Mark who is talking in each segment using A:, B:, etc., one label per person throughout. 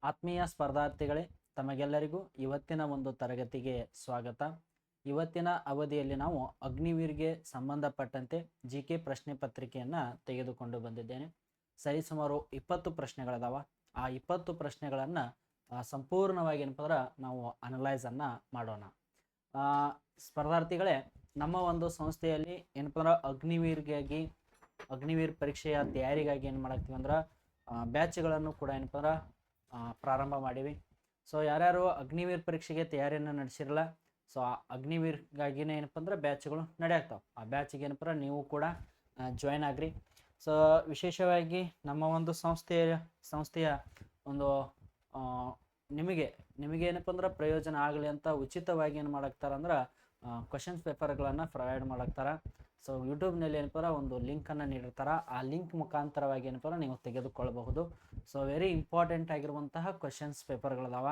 A: ಆತ್ಮೀಯ ಸ್ಪರ್ಧಾರ್ಥಿಗಳೇ, ತಮಗೆಲ್ಲರಿಗೂ ಇವತ್ತಿನ ಒಂದು ತರಗತಿಗೆ ಸ್ವಾಗತ. ಇವತ್ತಿನ ಅವಧಿಯಲ್ಲಿ ನಾವು ಅಗ್ನಿವೀರ್ಗೆ ಸಂಬಂಧಪಟ್ಟಂತೆ ಕೆ ಪ್ರಶ್ನೆ ಪತ್ರಿಕೆಯನ್ನು ತೆಗೆದುಕೊಂಡು ಬಂದಿದ್ದೇನೆ. ಸರಿಸುಮಾರು 20 ಪ್ರಶ್ನೆಗಳಿದಾವ. ಆ 20 ಪ್ರಶ್ನೆಗಳನ್ನು ಸಂಪೂರ್ಣವಾಗಿ ಏನಪ್ಪ ನಾವು ಅನಲೈಸನ್ನು ಮಾಡೋಣ. ಸ್ಪರ್ಧಾರ್ಥಿಗಳೇ, ನಮ್ಮ ಒಂದು ಸಂಸ್ಥೆಯಲ್ಲಿ ಏನಪ್ಪ ಅಗ್ನಿವೀರ್ ಪರೀಕ್ಷೆಯ ತಯಾರಿಗಾಗಿ ಏನು ಮಾಡಾಕ್ತೀವಿ ಅಂದ್ರೆ ಬ್ಯಾಚ್ಗಳನ್ನು ಕೂಡ ಏನಪ್ಪ ಪ್ರಾರಂಭ ಮಾಡಿವಿ. ಸೊ ಯಾರ್ಯಾರು ಅಗ್ನಿವೀರ್ ಪರೀಕ್ಷೆಗೆ ತಯಾರಿಯನ್ನು ನಡೆಸಿರಲ್ಲ, ಸೊ ಆ ಅಗ್ನಿವೀರ್ಗಾಗಿನೇ ಏನಪ್ಪ ಅಂದ್ರೆ ಬ್ಯಾಚ್ಗಳು ನಡೆಯಾಗ್ತಾವೆ. ಆ ಬ್ಯಾಚಿಗೆ ಏನಪ್ಪ ನೀವು ಕೂಡ ಜಾಯ್ನ್ ಆಗ್ರಿ. ಸೊ ವಿಶೇಷವಾಗಿ ನಮ್ಮ ಒಂದು ಸಂಸ್ಥೆಯ ಒಂದು ನಿಮಗೆ ಏನಪ್ಪ ಅಂದ್ರೆ ಪ್ರಯೋಜನ ಆಗಲಿ ಅಂತ ಉಚಿತವಾಗಿ ಏನು ಮಾಡಾಕ್ತಾರಂದ್ರೆ ಕ್ವಶನ್ಸ್ ಪೇಪರ್ಗಳನ್ನು ಪ್ರೊವೈಡ್ ಮಾಡಾಕ್ತಾರೆ. ಸೊ ಯೂಟ್ಯೂಬ್ನಲ್ಲಿ ಏನಪ್ಪ ಒಂದು ಲಿಂಕನ್ನು ನೀಡಿರ್ತಾರೆ. ಆ ಲಿಂಕ್ ಮುಖಾಂತರವಾಗಿ ಏನಪ್ಪ ನೀವು ತೆಗೆದುಕೊಳ್ಳಬಹುದು. ಸೊ ವೆರಿ ಇಂಪಾರ್ಟೆಂಟ್ ಆಗಿರುವಂತಹ ಕ್ವಶನ್ಸ್ ಪೇಪರ್ಗಳದಾವ.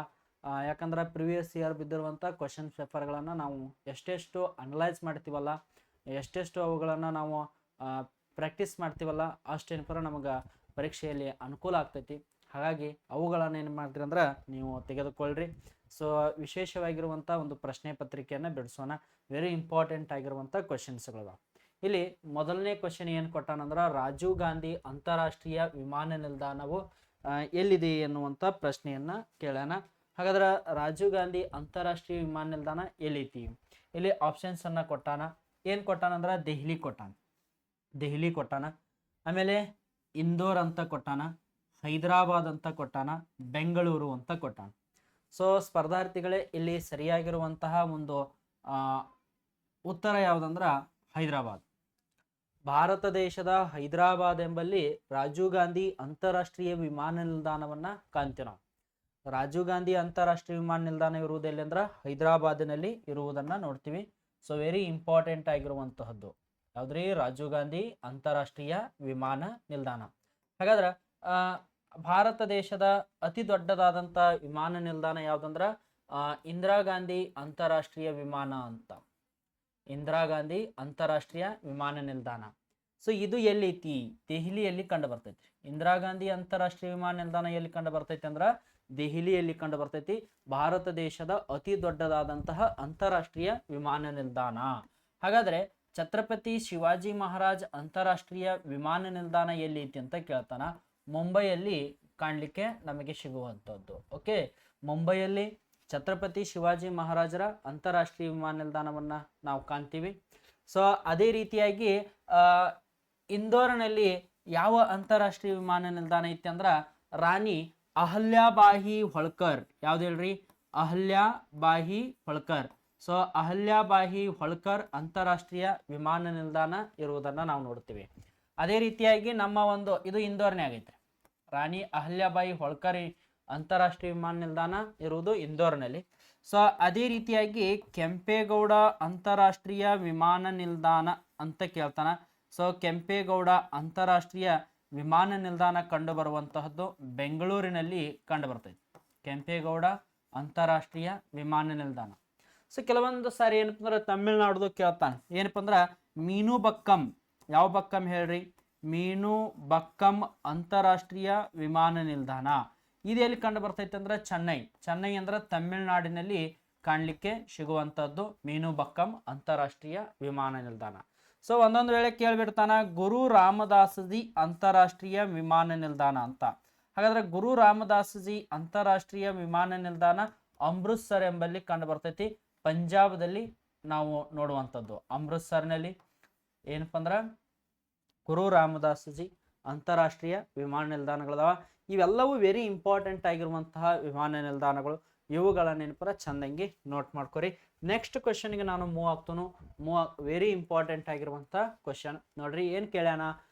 A: ಯಾಕಂದ್ರೆ ಪ್ರಿವಿಯಸ್ ಇಯರ್ ಬಿದ್ದಿರುವಂಥ ಕ್ವಶನ್ಸ್ ಪೇಪರ್ಗಳನ್ನು ನಾವು ಎಷ್ಟೆಷ್ಟು ಅನಲೈಸ್ ಮಾಡ್ತೀವಲ್ಲ, ಎಷ್ಟೆಷ್ಟು ಅವುಗಳನ್ನು ನಾವು ಪ್ರಾಕ್ಟೀಸ್ ಮಾಡ್ತೀವಲ್ಲ, ಅಷ್ಟೇನಪ್ಪ ನಮಗೆ ಪರೀಕ್ಷೆಯಲ್ಲಿ ಅನುಕೂಲ ಆಗ್ತೈತಿ. ಹಾಗಾಗಿ ಅವುಗಳನ್ನು ಏನು ಮಾಡ್ತೀರಿ ಅಂದ್ರೆ ನೀವು ತೆಗೆದುಕೊಳ್ಳ್ರಿ. ಸೊ ವಿಶೇಷವಾಗಿರುವಂಥ ಒಂದು ಪ್ರಶ್ನೆ ಪತ್ರಿಕೆಯನ್ನು ಬಿಡಿಸೋಣ. ವೆರಿ ಇಂಪಾರ್ಟೆಂಟ್ ಆಗಿರುವಂಥ ಕ್ವಶನ್ಸ್ಗಳದಾವ. ಇಲ್ಲಿ ಮೊದಲನೇ ಕ್ವಶನ್ ಏನು ಕೊಟ್ಟಾನಂದ್ರೆ, ರಾಜೀವ್ ಗಾಂಧಿ ಅಂತಾರಾಷ್ಟ್ರೀಯ ವಿಮಾನ ನಿಲ್ದಾಣವು ಎಲ್ಲಿದೆ ಎನ್ನುವಂಥ ಪ್ರಶ್ನೆಯನ್ನು ಕೇಳೋಣ. ಹಾಗಾದ್ರೆ ರಾಜೀವ್ ಗಾಂಧಿ ಅಂತಾರಾಷ್ಟ್ರೀಯ ವಿಮಾನ ನಿಲ್ದಾಣ ಎಲ್ಲೈತಿ? ಇಲ್ಲಿ ಆಪ್ಷನ್ಸ್ ಅನ್ನ ಕೊಟ್ಟಾನ. ಏನು ಕೊಟ್ಟಾನಂದ್ರೆ ದೆಹಲಿ ಕೊಟ್ಟಾನ, ಆಮೇಲೆ ಇಂದೋರ್ ಅಂತ ಕೊಟ್ಟಾನ, ಹೈದರಾಬಾದ್ ಅಂತ ಕೊಟ್ಟಾನ, ಬೆಂಗಳೂರು ಅಂತ ಕೊಟ್ಟಾನ. ಸೊ ಸ್ಪರ್ಧಾರ್ಥಿಗಳೇ, ಇಲ್ಲಿ ಸರಿಯಾಗಿರುವಂತಹ ಒಂದು ಉತ್ತರ ಯಾವುದಂದ್ರೆ ಹೈದರಾಬಾದ್. ಭಾರತ ದೇಶದ ಹೈದರಾಬಾದ್ ಎಂಬಲ್ಲಿ ರಾಜೀವ್ ಗಾಂಧಿ ಅಂತಾರಾಷ್ಟ್ರೀಯ ವಿಮಾನ ನಿಲ್ದಾಣವನ್ನ ಕಾಣ್ತೀವಿ ನಾವು. ರಾಜೀವ್ ಗಾಂಧಿ ಅಂತಾರಾಷ್ಟ್ರೀಯ ವಿಮಾನ ನಿಲ್ದಾಣ ಇರುವುದೆಲ್ಲಿ ಅಂದ್ರೆ ಹೈದರಾಬಾದಿನಲ್ಲಿ ಇರುವುದನ್ನ ನೋಡ್ತೀವಿ. ಸೊ ವೆರಿ ಇಂಪಾರ್ಟೆಂಟ್ ಆಗಿರುವಂತಹದ್ದು ಯಾವ್ದ್ರಿ? ರಾಜೀವ್ ಗಾಂಧಿ ಅಂತಾರಾಷ್ಟ್ರೀಯ ವಿಮಾನ ನಿಲ್ದಾಣ. ಹಾಗಾದ್ರೆ ಭಾರತ ದೇಶದ ಅತಿ ದೊಡ್ಡದಾದಂಥ ವಿಮಾನ ನಿಲ್ದಾಣ ಯಾವುದಂದ್ರ ಇಂದಿರಾ ಗಾಂಧಿ ಅಂತಾರಾಷ್ಟ್ರೀಯ ವಿಮಾನ ಅಂತ. ಇಂದಿರಾ ಗಾಂಧಿ ಅಂತಾರಾಷ್ಟ್ರೀಯ ವಿಮಾನ ನಿಲ್ದಾಣ. ಸೊ ಇದು ಎಲ್ಲೈತಿ? ದೆಹಲಿಯಲ್ಲಿ ಕಂಡು ಬರ್ತೈತಿ. ಇಂದಿರಾ ಗಾಂಧಿ ಅಂತಾರಾಷ್ಟ್ರೀಯ ವಿಮಾನ ನಿಲ್ದಾಣ ಎಲ್ಲಿ ಕಂಡು ಬರ್ತೈತಿ ಅಂದ್ರೆ ದೆಹಲಿಯಲ್ಲಿ ಕಂಡು ಬರ್ತೈತಿ. ಭಾರತ ದೇಶದ ಅತಿ ದೊಡ್ಡದಾದಂತಹ ಅಂತಾರಾಷ್ಟ್ರೀಯ ವಿಮಾನ ನಿಲ್ದಾಣ. ಹಾಗಾದ್ರೆ ಛತ್ರಪತಿ ಶಿವಾಜಿ ಮಹಾರಾಜ್ ಅಂತಾರಾಷ್ಟ್ರೀಯ ವಿಮಾನ ನಿಲ್ದಾಣ ಎಲ್ಲೈತಿ ಅಂತ ಕೇಳ್ತಾನ. ಮುಂಬೈಯಲ್ಲಿ ಕಾಣಲಿಕ್ಕೆ ನಮಗೆ ಸಿಗುವಂಥದ್ದು. ಓಕೆ, ಮುಂಬೈಯಲ್ಲಿ ಛತ್ರಪತಿ ಶಿವಾಜಿ ಮಹಾರಾಜರ ಅಂತಾರಾಷ್ಟ್ರೀಯ ವಿಮಾನ ನಿಲ್ದಾಣವನ್ನ ನಾವು ಕಾಣ್ತೀವಿ. ಸೊ ಅದೇ ರೀತಿಯಾಗಿ ಇಂದೋರ್ನಲ್ಲಿ ಯಾವ ಅಂತಾರಾಷ್ಟ್ರೀಯ ವಿಮಾನ ನಿಲ್ದಾಣ ಐತಿ ಅಂದ್ರ ರಾಣಿ ಅಹಲ್ಯಾಬಾಯಿ ಹೋಳ್ಕರ್. ಯಾವ್ದು ಹೇಳ್ರಿ? ಅಹಲ್ಯಾಬಾಯಿ ಹೋಳ್ಕರ್. ಸೊ ಅಹಲ್ಯಾಬಾಯಿ ಹೋಳ್ಕರ್ ಅಂತಾರಾಷ್ಟ್ರೀಯ ವಿಮಾನ ನಿಲ್ದಾಣ ಇರುವುದನ್ನ ನಾವು ನೋಡ್ತೀವಿ. ಅದೇ ರೀತಿಯಾಗಿ ನಮ್ಮ ಒಂದು ಇದು ಇಂದೋರ್ನೇ ಆಗೈತೆ. ರಾಣಿ ಅಹಲ್ಯಾಬಾಯಿ ಹೋಳ್ಕರ್ ಅಂತಾರಾಷ್ಟ್ರೀಯ ವಿಮಾನ ನಿಲ್ದಾಣ ಇರುವುದು ಇಂದೋರ್ನಲ್ಲಿ. ಸೊ ಅದೇ ರೀತಿಯಾಗಿ ಕೆಂಪೇಗೌಡ ಅಂತಾರಾಷ್ಟ್ರೀಯ ವಿಮಾನ ನಿಲ್ದಾಣ ಅಂತ ಕೇಳ್ತಾನ. ಸೊ ಕೆಂಪೇಗೌಡ ಅಂತಾರಾಷ್ಟ್ರೀಯ ವಿಮಾನ ನಿಲ್ದಾಣ ಕಂಡು ಬರುವಂತಹದ್ದು ಬೆಂಗಳೂರಿನಲ್ಲಿ ಕಂಡು ಬರ್ತೈತಿ. ಕೆಂಪೇಗೌಡ ಅಂತಾರಾಷ್ಟ್ರೀಯ ವಿಮಾನ ನಿಲ್ದಾಣ. ಸೊ ಕೆಲವೊಂದು ಸಾರಿ ಏನಪ್ಪ ಅಂದ್ರೆ ತಮಿಳ್ನಾಡ್ದು ಕೇಳ್ತಾನೆ. ಏನಪ್ಪ ಅಂದ್ರೆ ಮೀನು ಬಕ್ಕಂ. ಯಾವ ಬಕ್ಕಂ ಹೇಳ್ರಿ? ಮೀನು ಬಕ್ಕಂ ಅಂತಾರಾಷ್ಟ್ರೀಯ ವಿಮಾನ ನಿಲ್ದಾಣ. ಇದು ಎಲ್ಲಿ ಕಂಡು ಬರ್ತೈತೆ ಅಂದ್ರೆ ಚೆನ್ನೈ ಅಂದ್ರೆ ತಮಿಳ್ನಾಡಿನಲ್ಲಿ ಕಾಣಲಿಕ್ಕೆ ಸಿಗುವಂಥದ್ದು ಮೀನು ಬಕ್ಕಂ ಅಂತಾರಾಷ್ಟ್ರೀಯ ವಿಮಾನ ನಿಲ್ದಾಣ. ಸೊ ಒಂದೊಂದು ವೇಳೆ ಕೇಳ್ಬಿಡ್ತಾನ ಗುರು ರಾಮದಾಸಜಿ ಅಂತಾರಾಷ್ಟ್ರೀಯ ವಿಮಾನ ನಿಲ್ದಾಣ ಅಂತ. ಹಾಗಾದ್ರೆ ಗುರು ರಾಮದಾಸಜಿ ಅಂತಾರಾಷ್ಟ್ರೀಯ ವಿಮಾನ ನಿಲ್ದಾಣ ಅಮೃತ್ಸರ್ ಎಂಬಲ್ಲಿ ಕಂಡು ಬರ್ತೈತಿ. ಪಂಜಾಬದಲ್ಲಿ ನಾವು ನೋಡುವಂಥದ್ದು ಅಮೃತ್ಸರ್ನಲ್ಲಿ ಏನಪ್ಪ ಅಂದ್ರೆ ಗುರು ರಾಮದಾಸಜಿ ಅಂತಾರಾಷ್ಟ್ರೀಯ ವಿಮಾನ ನಿಲ್ದಾಣಗಳದಾವ. ಇವೆಲ್ಲವೂ ವೆರಿ ಇಂಪಾರ್ಟೆಂಟ್ ಆಗಿರುವಂತಹ ವಿಮಾನ ನಿಲ್ದಾಣಗಳು. ಇವುಗಳನ್ನ ಏನಪ್ಪ ಚಂದಂಗಿ ನೋಟ್ ಮಾಡ್ಕೊರಿ. ನೆಕ್ಸ್ಟ್ ಕ್ವಶನ್ಗೆ ನಾನು ಮೂವ್ ಆಗ್ತನು. ವೆರಿ ಇಂಪಾರ್ಟೆಂಟ್ ಆಗಿರುವಂಥ ಕ್ವಶನ್ ನೋಡ್ರಿ. ಏನು ಕೇಳ್ಯಾನ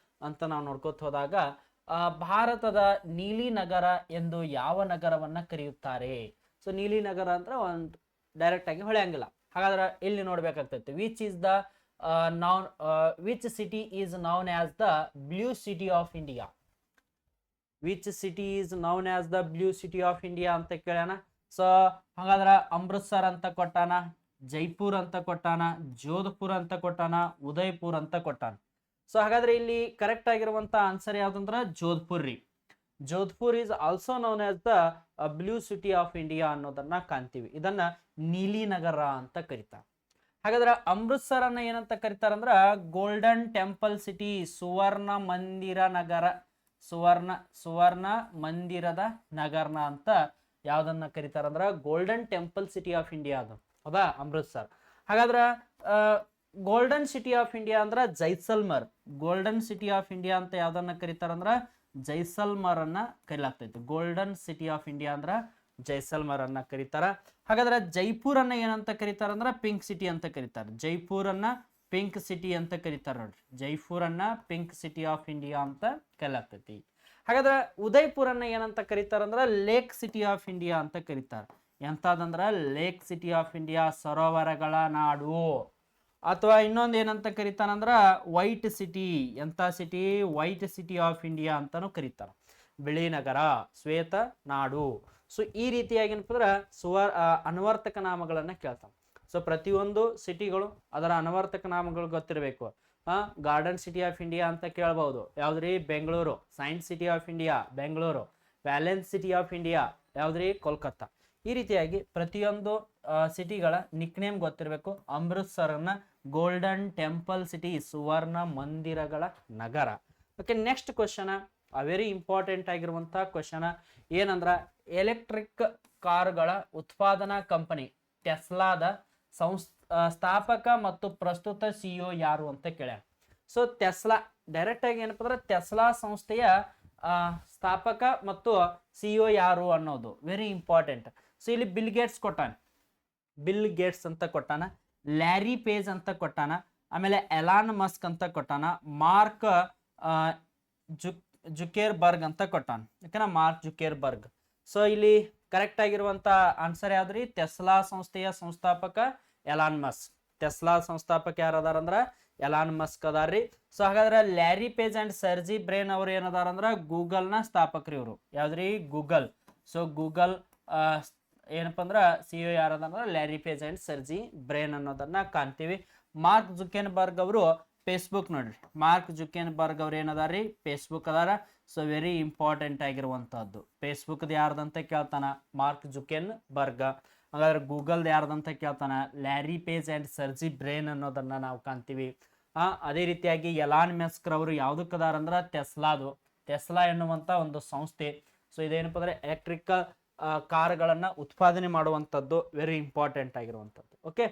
A: ಅಂತ ನಾವು ನೋಡ್ಕೋತ ಹೋದಾಗ, ಭಾರತದ ನೀಲಿ ನಗರ ಎಂದು ಯಾವ ನಗರವನ್ನ ಕರೆಯುತ್ತಾರೆ? ಸೊ ನೀಲಿ ನಗರ ಅಂದ್ರೆ ಒಂದು ಡೈರೆಕ್ಟ್ ಆಗಿ ಹೊಳೆಯಂಗಿಲ್ಲ. ಹಾಗಾದ್ರೆ ಇಲ್ಲಿ ನೋಡ್ಬೇಕಾಗ್ತೈತಿ which city is known as the blue city of India. Which city is known as the blue city of India ಅಂತ ಕೇಳ್ಯಾನ. ಸೊ ಹಾಗಾದ್ರೆ ಅಮೃತ್ಸರ್ ಅಂತ ಕೊಟ್ಟಾನ, ಜೈಪುರ್ ಅಂತ ಕೊಟ್ಟಾನ, ಜೋಧ್ಪುರ್ ಅಂತ ಕೊಟ್ಟಾನ, ಉದಯ್ಪುರ್ ಅಂತ ಕೊಟ್ಟಾನ. ಸೊ ಹಾಗಾದ್ರೆ ಇಲ್ಲಿ ಕರೆಕ್ಟ್ ಆಗಿರುವಂತ ಆನ್ಸರ್ ಯಾವ್ದಂದ್ರ ಜೋಧ್ಪುರ್ ರೀ. Jodhpur is also known as the blue city of India ಅನ್ನೋದನ್ನ ಕಾಣ್ತೀವಿ. ಇದನ್ನ ನೀಲಿ ನಗರ ಅಂತ ಕರೀತಾರೆ. ಹಾಗಾದ್ರೆ ಅಮೃತ್ಸರ್ ಅನ್ನ ಏನಂತ ಕರೀತಾರಂದ್ರ ಗೋಲ್ಡನ್ ಟೆಂಪಲ್ ಸಿಟಿ, ಸುವರ್ಣ ಮಂದಿರ ನಗರ, ಸುವರ್ಣ ಮಂದಿರದ ನಗರ ಅಂತ ಯಾವ್ದನ್ನ ಕರೀತಾರಂದ್ರ golden temple city of India ಅದು ಹೌದಾ ಅಮೃತ್ಸರ್. ಹಾಗಾದ್ರ ಗೋಲ್ಡನ್ ಸಿಟಿ ಆಫ್ ಇಂಡಿಯಾ ಅಂದ್ರ Jaisalmer. Golden city of India ಅಂತ ಯಾವ್ದನ್ನ ಕರೀತಾರಂದ್ರ ಜೈಸಲ್ಮರ್ ಅನ್ನ ಕರೀಲಾಗ್ತೈತಿ. ಗೋಲ್ಡನ್ ಸಿಟಿ ಆಫ್ ಇಂಡಿಯಾ ಅಂದ್ರ ಜೈಸಲ್ಮರ್ ಅನ್ನ ಕರೀತಾರ. ಹಾಗಾದ್ರೆ ಜೈಪುರ್ ಅನ್ನ ಏನಂತ ಕರೀತಾರಂದ್ರ ಪಿಂಕ್ ಸಿಟಿ ಅಂತ ಕರೀತಾರೆ. ಜೈಪುರ್ ಅನ್ನ ಪಿಂಕ್ ಸಿಟಿ ಅಂತ ಕರೀತಾರ ನೋಡ್ರಿ. ಜೈಪುರ್ ಅನ್ನ ಪಿಂಕ್ ಸಿಟಿ ಆಫ್ ಇಂಡಿಯಾ ಅಂತ ಕರೀಲಾಗ್ತೈತಿ. ಹಾಗಾದ್ರೆ ಉದಯ್ಪುರ್ ಅನ್ನ ಏನಂತ ಕರೀತಾರಂದ್ರ ಲೇಕ್ ಸಿಟಿ ಆಫ್ ಇಂಡಿಯಾ ಅಂತ ಕರೀತಾರ. ಎಂತದಂದ್ರ ಲೇಕ್ ಸಿಟಿ ಆಫ್ ಇಂಡಿಯಾ, ಸರೋವರಗಳ ನಾಡು. ಅಥವಾ ಇನ್ನೊಂದು ಏನಂತ ಕರೀತಾನಂದ್ರ ವೈಟ್ ಸಿಟಿ. ಎಂತ city? White city of India ಅಂತಾನು ಕರೀತಾರ. ಬಿಳಿ ನಗರ, ಶ್ವೇತ ನಾಡು. ಸೊ ಈ ರೀತಿಯಾಗಿ ಏನಪ್ಪ ಅನ್ವರ್ತಕ ನಾಮಗಳನ್ನ ಕೇಳ್ತಾವ. ಸೊ ಪ್ರತಿಯೊಂದು ಸಿಟಿಗಳು ಅದರ ಅನ್ವರ್ತಕ ನಾಮಗಳು ಗೊತ್ತಿರಬೇಕು. ಗಾರ್ಡನ್ ಸಿಟಿ ಆಫ್ ಇಂಡಿಯಾ ಅಂತ ಕೇಳಬಹುದು. ಯಾವ್ದ್ರಿ? Bengaluru. Science city of India Bengaluru. Valence city of India ಯಾವ್ದ್ರಿ? ಕೋಲ್ಕತ್ತಾ. ಈ ರೀತಿಯಾಗಿ ಪ್ರತಿಯೊಂದು ಸಿಟಿಗಳ ನಿಕ್ನೇಮ್ ಗೊತ್ತಿರಬೇಕು. ಅಮೃತ್ಸರನ್ನ ಗೋಲ್ಡನ್ ಟೆಂಪಲ್ ಸಿಟಿ, ಸುವರ್ಣ ಮಂದಿರಗಳ ನಗರ. Okay, next question very important ಆಗಿರುವಂತ ಕ್ವಶನ್ ಏನಂದ್ರ ಎಲೆಕ್ಟ್ರಿಕ್ ಕಾರುಗಳ ಉತ್ಪಾದನಾ ಕಂಪನಿ ಟೆಸ್ಲಾದ ಸ್ಥಾಪಕ ಮತ್ತು ಪ್ರಸ್ತುತ ಸಿಇಒ ಯಾರು ಅಂತ ಕೇಳ್ಯಾರ. ಸೊ ಟೆಸ್ಲಾ ಡೈರೆಕ್ಟ್ ಆಗಿ ಏನಪ್ಪ ಅಂದ್ರೆ ಟೆಸ್ಲಾ ಸಂಸ್ಥೆಯ ಸ್ಥಾಪಕ ಮತ್ತು ಸಿಇಒ ಯಾರು ಅನ್ನೋದು ವೆರಿ ಇಂಪಾರ್ಟೆಂಟ್. ಸೊ ಇಲ್ಲಿ ಬಿಲ್ ಗೇಟ್ಸ್ ಕೊಟ್ಟಾನ, ಬಿಲ್ ಗೇಟ್ಸ್ ಅಂತ ಕೊಟ್ಟಾನ, ಲ್ಯಾರಿ ಪೇಜ್ ಅಂತ ಕೊಟ್ಟಾನ, ಆಮೇಲೆ ಎಲಾನ್ ಮಸ್ಕ್ ಅಂತ ಕೊಟ್ಟಾನ, ಮಾರ್ಕ್ ಜುಕೇರ್ಬರ್ಗ್ ಅಂತ ಕೊಟ್ಟಾನ. ಯಾಕಂದ್ರೆ ಮಾರ್ಕ್ ಜುಕೇರ್ಬರ್ಗ್. ಸೊ ಇಲ್ಲಿ ಕರೆಕ್ಟ್ ಆಗಿರುವಂತ ಆನ್ಸರ್ ಯಾವ್ದ್ರಿ? ಟೆಸ್ಲಾ ಸಂಸ್ಥೆಯ ಸಂಸ್ಥಾಪಕ ಎಲಾನ್ ಮಸ್ಕ್. ಟೆಸ್ಲಾ ಸಂಸ್ಥಾಪಕ ಯಾರದಾರಂದ್ರ ಎಲಾನ್ ಮಸ್ಕ್ ಅದಾರ್ರಿ. ಸೊ ಹಾಗಾದ್ರೆ Larry Page and Sergey brain ಅವರು ಏನದಾರಂದ್ರ ಗೂಗಲ್ ನ ಸ್ಥಾಪಕರು ಇವರು. ಯಾವ್ದ್ರಿ? ಗೂಗಲ್. ಸೊ ಗೂಗಲ್ ಏನಪ್ಪಾ ಅಂದ್ರ ಸಿಇಒ ಯಾರದಂದ್ರ Larry Page and Sergey Brin ಅನ್ನೋದನ್ನ ಕಾಣ್ತೀವಿ. ಮಾರ್ಕ್ ಜುಕೆನ್ಬರ್ಗ್ ಅವರು ಫೇಸ್ಬುಕ್ ನೋಡ್ರಿ. ಮಾರ್ಕ್ ಜುಕೆನ್ಬರ್ಗ್ ಅವ್ರು ಏನದಾರ್ರಿ? ಫೇಸ್ಬುಕ್ ಅದಾರ. ಸೊ ವೆರಿ ಇಂಪಾರ್ಟೆಂಟ್ ಆಗಿರುವಂತಹದ್ದು. ಫೇಸ್ಬುಕ್ ಯಾರ್ದಂತ ಕೇಳ್ತಾನ? Mark Zuckerberg. ಹಾಗಾದ್ರೆ ಗೂಗಲ್ ಯಾರ್ದಂತ ಕೇಳ್ತಾನ? Larry Page and Sergey Brin ಅನ್ನೋದನ್ನ ನಾವು ಕಾಣ್ತೀವಿ. ಅದೇ ರೀತಿಯಾಗಿ ಎಲಾನ್ ಮಸ್ಕ್ ರವರು ಯಾವ್ದಕ್ಕದಾರ ಅಂದ್ರ ಟೆಸ್ಲಾದು. ಟೆಸ್ಲಾ ಎನ್ನುವಂತ ಒಂದು ಸಂಸ್ಥೆ. ಸೊ ಇದೇನಪ್ಪ ಅಂದ್ರೆ ಎಲೆಕ್ಟ್ರಿಕಲ್ ಕಾರುಗಳನ್ನ ಉತ್ಪಾದನೆ ಮಾಡುವಂಥದ್ದು ವೆರಿ ಇಂಪಾರ್ಟೆಂಟ್ ಆಗಿರುವಂಥದ್ದು. ಓಕೆ,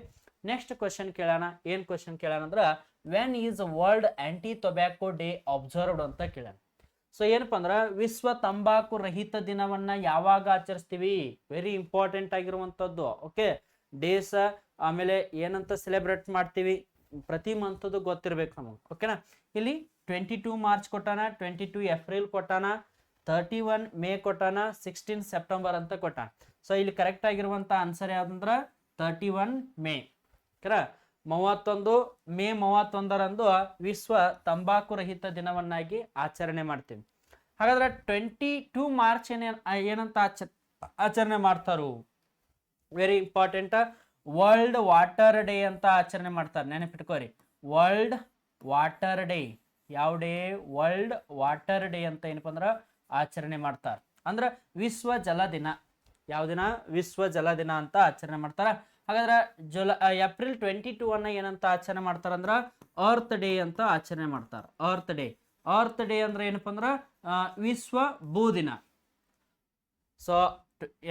A: ನೆಕ್ಸ್ಟ್ ಕ್ವಶನ್ ಕೇಳೋಣ. ಏನ್ ಕ್ವಶನ್ ಕೇಳೋಣ ಅಂದ್ರ when is world anti tobacco day observed ಅಂತ ಕೇಳೋಣ. ಸೊ ಏನಪ್ಪಾ ಅಂದ್ರ ವಿಶ್ವ ತಂಬಾಕು ರಹಿತ ದಿನವನ್ನ ಯಾವಾಗ ಆಚರಿಸ್ತೀವಿ? ವೆರಿ ಇಂಪಾರ್ಟೆಂಟ್ ಆಗಿರುವಂತದ್ದು. ಓಕೆ, ಡೇಸ್ ಆಮೇಲೆ ಏನಂತ ಸೆಲೆಬ್ರೇಟ್ ಮಾಡ್ತೀವಿ ಪ್ರತಿ ಮಂತದ್ದು ಗೊತ್ತಿರ್ಬೇಕು ನಮಗೆ. ಓಕೆನಾ? ಇಲ್ಲಿ 22 ಮಾರ್ಚ್ ಕೊಟ್ಟಾನ, 22 ಏಪ್ರಿಲ್ ಕೊಟ್ಟಾನ, 31 ಮೇ ಕೊಟ್ಟಾನ, 16 ಸೆಪ್ಟೆಂಬರ್ ಅಂತ ಕೊಟ್ಟಾನ. ಸೊ ಇಲ್ಲಿ ಕರೆಕ್ಟ್ ಆಗಿರುವಂತ ಆನ್ಸರ್ ಯಾವ್ದಂದ್ರ 31 ಮೇ. 31 ಮೇ 31ರಂದು ವಿಶ್ವ ತಂಬಾಕು ರಹಿತ ದಿನವನ್ನಾಗಿ ಆಚರಣೆ ಮಾಡ್ತೀವಿ. ಹಾಗಾದ್ರೆ 22 ಮಾರ್ಚ್ ಏನಂತ ಆಚರಣೆ ಮಾಡ್ತಾರು? Very important, world water day ಅಂತ ಆಚರಣೆ ಮಾಡ್ತಾರೆ. ನೆನಪಿಟ್ಕೋರಿ, ವರ್ಲ್ಡ್ ವಾಟರ್ ಡೇ. ಯಾವ ಡೇ? ವರ್ಲ್ಡ್ ವಾಟರ್ ಡೇ ಅಂತ ಏನಪ್ಪ ಅಂದ್ರ ಆಚರಣೆ ಮಾಡ್ತಾರ. ಅಂದ್ರ ವಿಶ್ವ ಜಲ ದಿನ. ಯಾವ ದಿನ? ವಿಶ್ವ ಜಲ ದಿನ ಅಂತ ಆಚರಣೆ ಮಾಡ್ತಾರ. ಹಾಗಾದ್ರೆ ಏಪ್ರಿಲ್ 22 ಅನ್ನ ಏನಂತ ಆಚರಣೆ ಮಾಡ್ತಾರಂದ್ರ ಅರ್ತ್ ಡೇ ಅಂತ ಆಚರಣೆ ಮಾಡ್ತಾರ. Earth day. ಅರ್ತ್ ಡೇ ಅಂದ್ರೆ ಏನಪ್ಪ ಅಂದ್ರ ವಿಶ್ವ ಭೂದಿನ. So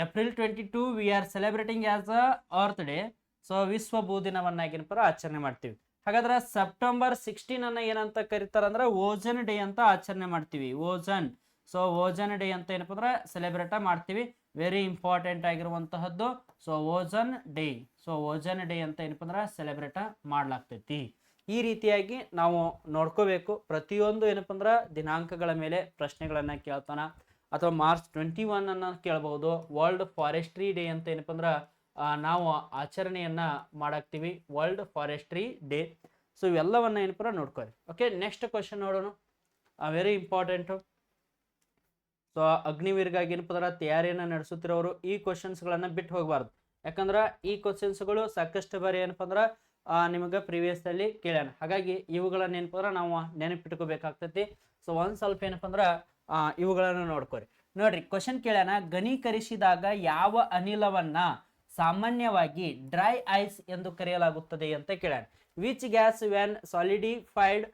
A: April 22 we are celebrating as a earth day. So ವಿಶ್ವ ಭೂದಿನವನ್ನಾಗಿ ಏನಪ್ಪ ಆಚರಣೆ ಮಾಡ್ತೀವಿ. ಹಾಗಾದ್ರೆ ಸೆಪ್ಟೆಂಬರ್ 16 ಅನ್ನ ಏನಂತ ಕರೀತಾರಂದ್ರ ಓಜನ್ ಡೇ ಅಂತ ಆಚರಣೆ ಮಾಡ್ತೀವಿ. ಓಜನ್. ಸೊ ಓಜನ್ ಡೇ ಅಂತ ಏನಪ್ಪ ಅಂದ್ರೆ ಸೆಲೆಬ್ರೇಟ್ ಮಾಡ್ತೀವಿ. ವೆರಿ ಇಂಪಾರ್ಟೆಂಟ್ ಆಗಿರುವಂತಹದ್ದು. So ozone day. So ozone day ಅಂತ ಏನಪ್ಪ ಅಂದ್ರೆ ಸೆಲೆಬ್ರೇಟ್ ಮಾಡ್ಲಾಗ್ತೈತಿ. ಈ ರೀತಿಯಾಗಿ ನಾವು ನೋಡ್ಕೋಬೇಕು. ಪ್ರತಿಯೊಂದು ಏನಪ್ಪ ಅಂದ್ರೆ ದಿನಾಂಕಗಳ ಮೇಲೆ ಪ್ರಶ್ನೆಗಳನ್ನ ಕೇಳ್ತಾನ. ಅಥವಾ ಮಾರ್ಚ್ 21 ಅನ್ನ ಕೇಳಬಹುದು. ವರ್ಲ್ಡ್ ಫಾರೆಸ್ಟ್ರಿ ಡೇ ಅಂತ ಏನಪ್ಪ ಅಂದ್ರೆ ನಾವು ಆಚರಣೆಯನ್ನ ಮಾಡಾಕ್ತಿವಿ. World forestry day. ಸೊ ಇವೆಲ್ಲವನ್ನ ಏನಪ್ಪ ನೋಡ್ಕೊಳ್ಳಿ. ಓಕೆ, ನೆಕ್ಸ್ಟ್ ಕ್ವಶನ್ ನೋಡೋಣ. Very important. ಸೊ ಅಗ್ನಿವೀರ್ಗಾಗಿ ಏನಪ್ಪ ತಯಾರಿಯನ್ನ ನಡೆಸುತ್ತಿರೋರು ಈ ಕ್ವಶನ್ಸ್ಗಳನ್ನ ಬಿಟ್ಟು ಹೋಗಬಾರ್ದು. ಯಾಕಂದ್ರೆ ಈ ಕ್ವಶನ್ಸ್ಗಳು ಸಾಕಷ್ಟು ಬಾರಿ ಏನಪ್ಪ ಅಂದ್ರೆ ನಿಮಗೆ ಪ್ರೀವಿಯಸ್ ಅಲ್ಲಿ ಕೇಳ್ಯಾನ. ಹಾಗಾಗಿ ಇವುಗಳನ್ನ ಏನಪ್ಪ ಅಂದ್ರೆ ನಾವು ನೆನಪಿಟ್ಕೋಬೇಕಾಗ್ತೈತಿ. ಸೊ ಒಂದ್ ಸ್ವಲ್ಪ ಏನಪ್ಪ ಅಂದ್ರೆ ಇವುಗಳನ್ನು ನೋಡ್ಕೊರಿ. ನೋಡ್ರಿ ಕ್ವಶನ್ ಕೇಳ್ಯಾನ, ಘನೀಕರಿಸಿದಾಗ ಯಾವ ಅನಿಲವನ್ನ ಸಾಮಾನ್ಯವಾಗಿ ಡ್ರೈ ಐಸ್ ಎಂದು ಕರೆಯಲಾಗುತ್ತದೆ ಅಂತ ಕೇಳ್ಯಾನ. Which gas when solidified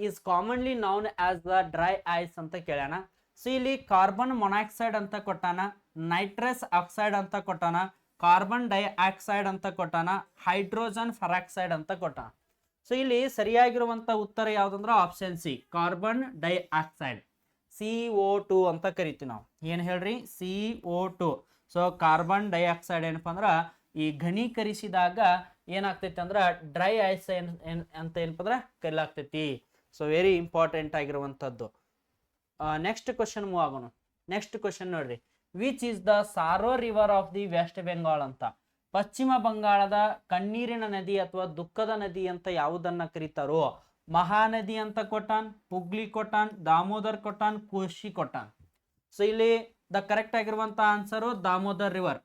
A: is commonly known as the dry ice ಅಂತ ಕೇಳ್ಯಾನ. ಸೊ ಇಲ್ಲಿ ಕಾರ್ಬನ್ ಮೊನಾಕ್ಸೈಡ್ ಅಂತ ಕೊಟ್ಟಾನ, ನೈಟ್ರಸ್ ಆಕ್ಸೈಡ್ ಅಂತ ಕೊಟ್ಟಾನ, ಕಾರ್ಬನ್ ಡೈಆಕ್ಸೈಡ್ ಅಂತ ಕೊಟ್ಟಾನ, ಹೈಡ್ರೋಜನ್ ಫೆರಾಕ್ಸೈಡ್ ಅಂತ ಕೊಟ್ಟಾನ. ಸೊ ಇಲ್ಲಿ ಸರಿಯಾಗಿರುವಂತ ಉತ್ತರ ಯಾವ್ದಂದ್ರೆ option C, carbon dioxide, CO2 ಅಂತ ಕರಿತೀವಿ ನಾವು. ಏನ್ ಹೇಳ್ರಿ, CO2. ಸೊ ಕಾರ್ಬನ್ ಡೈಆಕ್ಸೈಡ್ ಏನಪ್ಪ ಅಂದ್ರ ಈ ಘನೀಕರಿಸಿದಾಗ ಏನಾಗ್ತೈತಿ ಅಂದ್ರ ಡ್ರೈ ಐಸ್ ಅಂತ ಏನಪ್ಪ ಅಂದ್ರ ಕರಿಲಾಗ್ತೈತಿ. ಸೊ ವೆರಿ ಇಂಪಾರ್ಟೆಂಟ್ ಆಗಿರುವಂತದ್ದು. ನೆಕ್ಸ್ಟ್ ಕ್ವಶನ್ ಮೂವ್ ಆಗೋಣ. ನೆಕ್ಸ್ಟ್ ಕ್ವಶನ್ ನೋಡ್ರಿ, which is the sorrow river of the West Bengal ಅಂತ, ಪಶ್ಚಿಮ ಬಂಗಾಳದ ಕಣ್ಣೀರಿನ ನದಿ ಅಥವಾ ದುಃಖದ ನದಿ ಅಂತ ಯಾವುದನ್ನ ಕರೀತಾರೋ? ಮಹಾನದಿ ಅಂತ ಕೊಟ್ಟಾನ್, ಹುಗ್ಲಿ ಕೊಟ್ಟಾನ್, ದಾಮೋದರ್ ಕೊಟ್ಟಾನ್, ಕೋಶಿ ಕೊಟ್ಟಾನ್. ಸೊ ಇಲ್ಲಿ ದ ಕರೆಕ್ಟ್ ಆಗಿರುವಂತ answer Damodar river.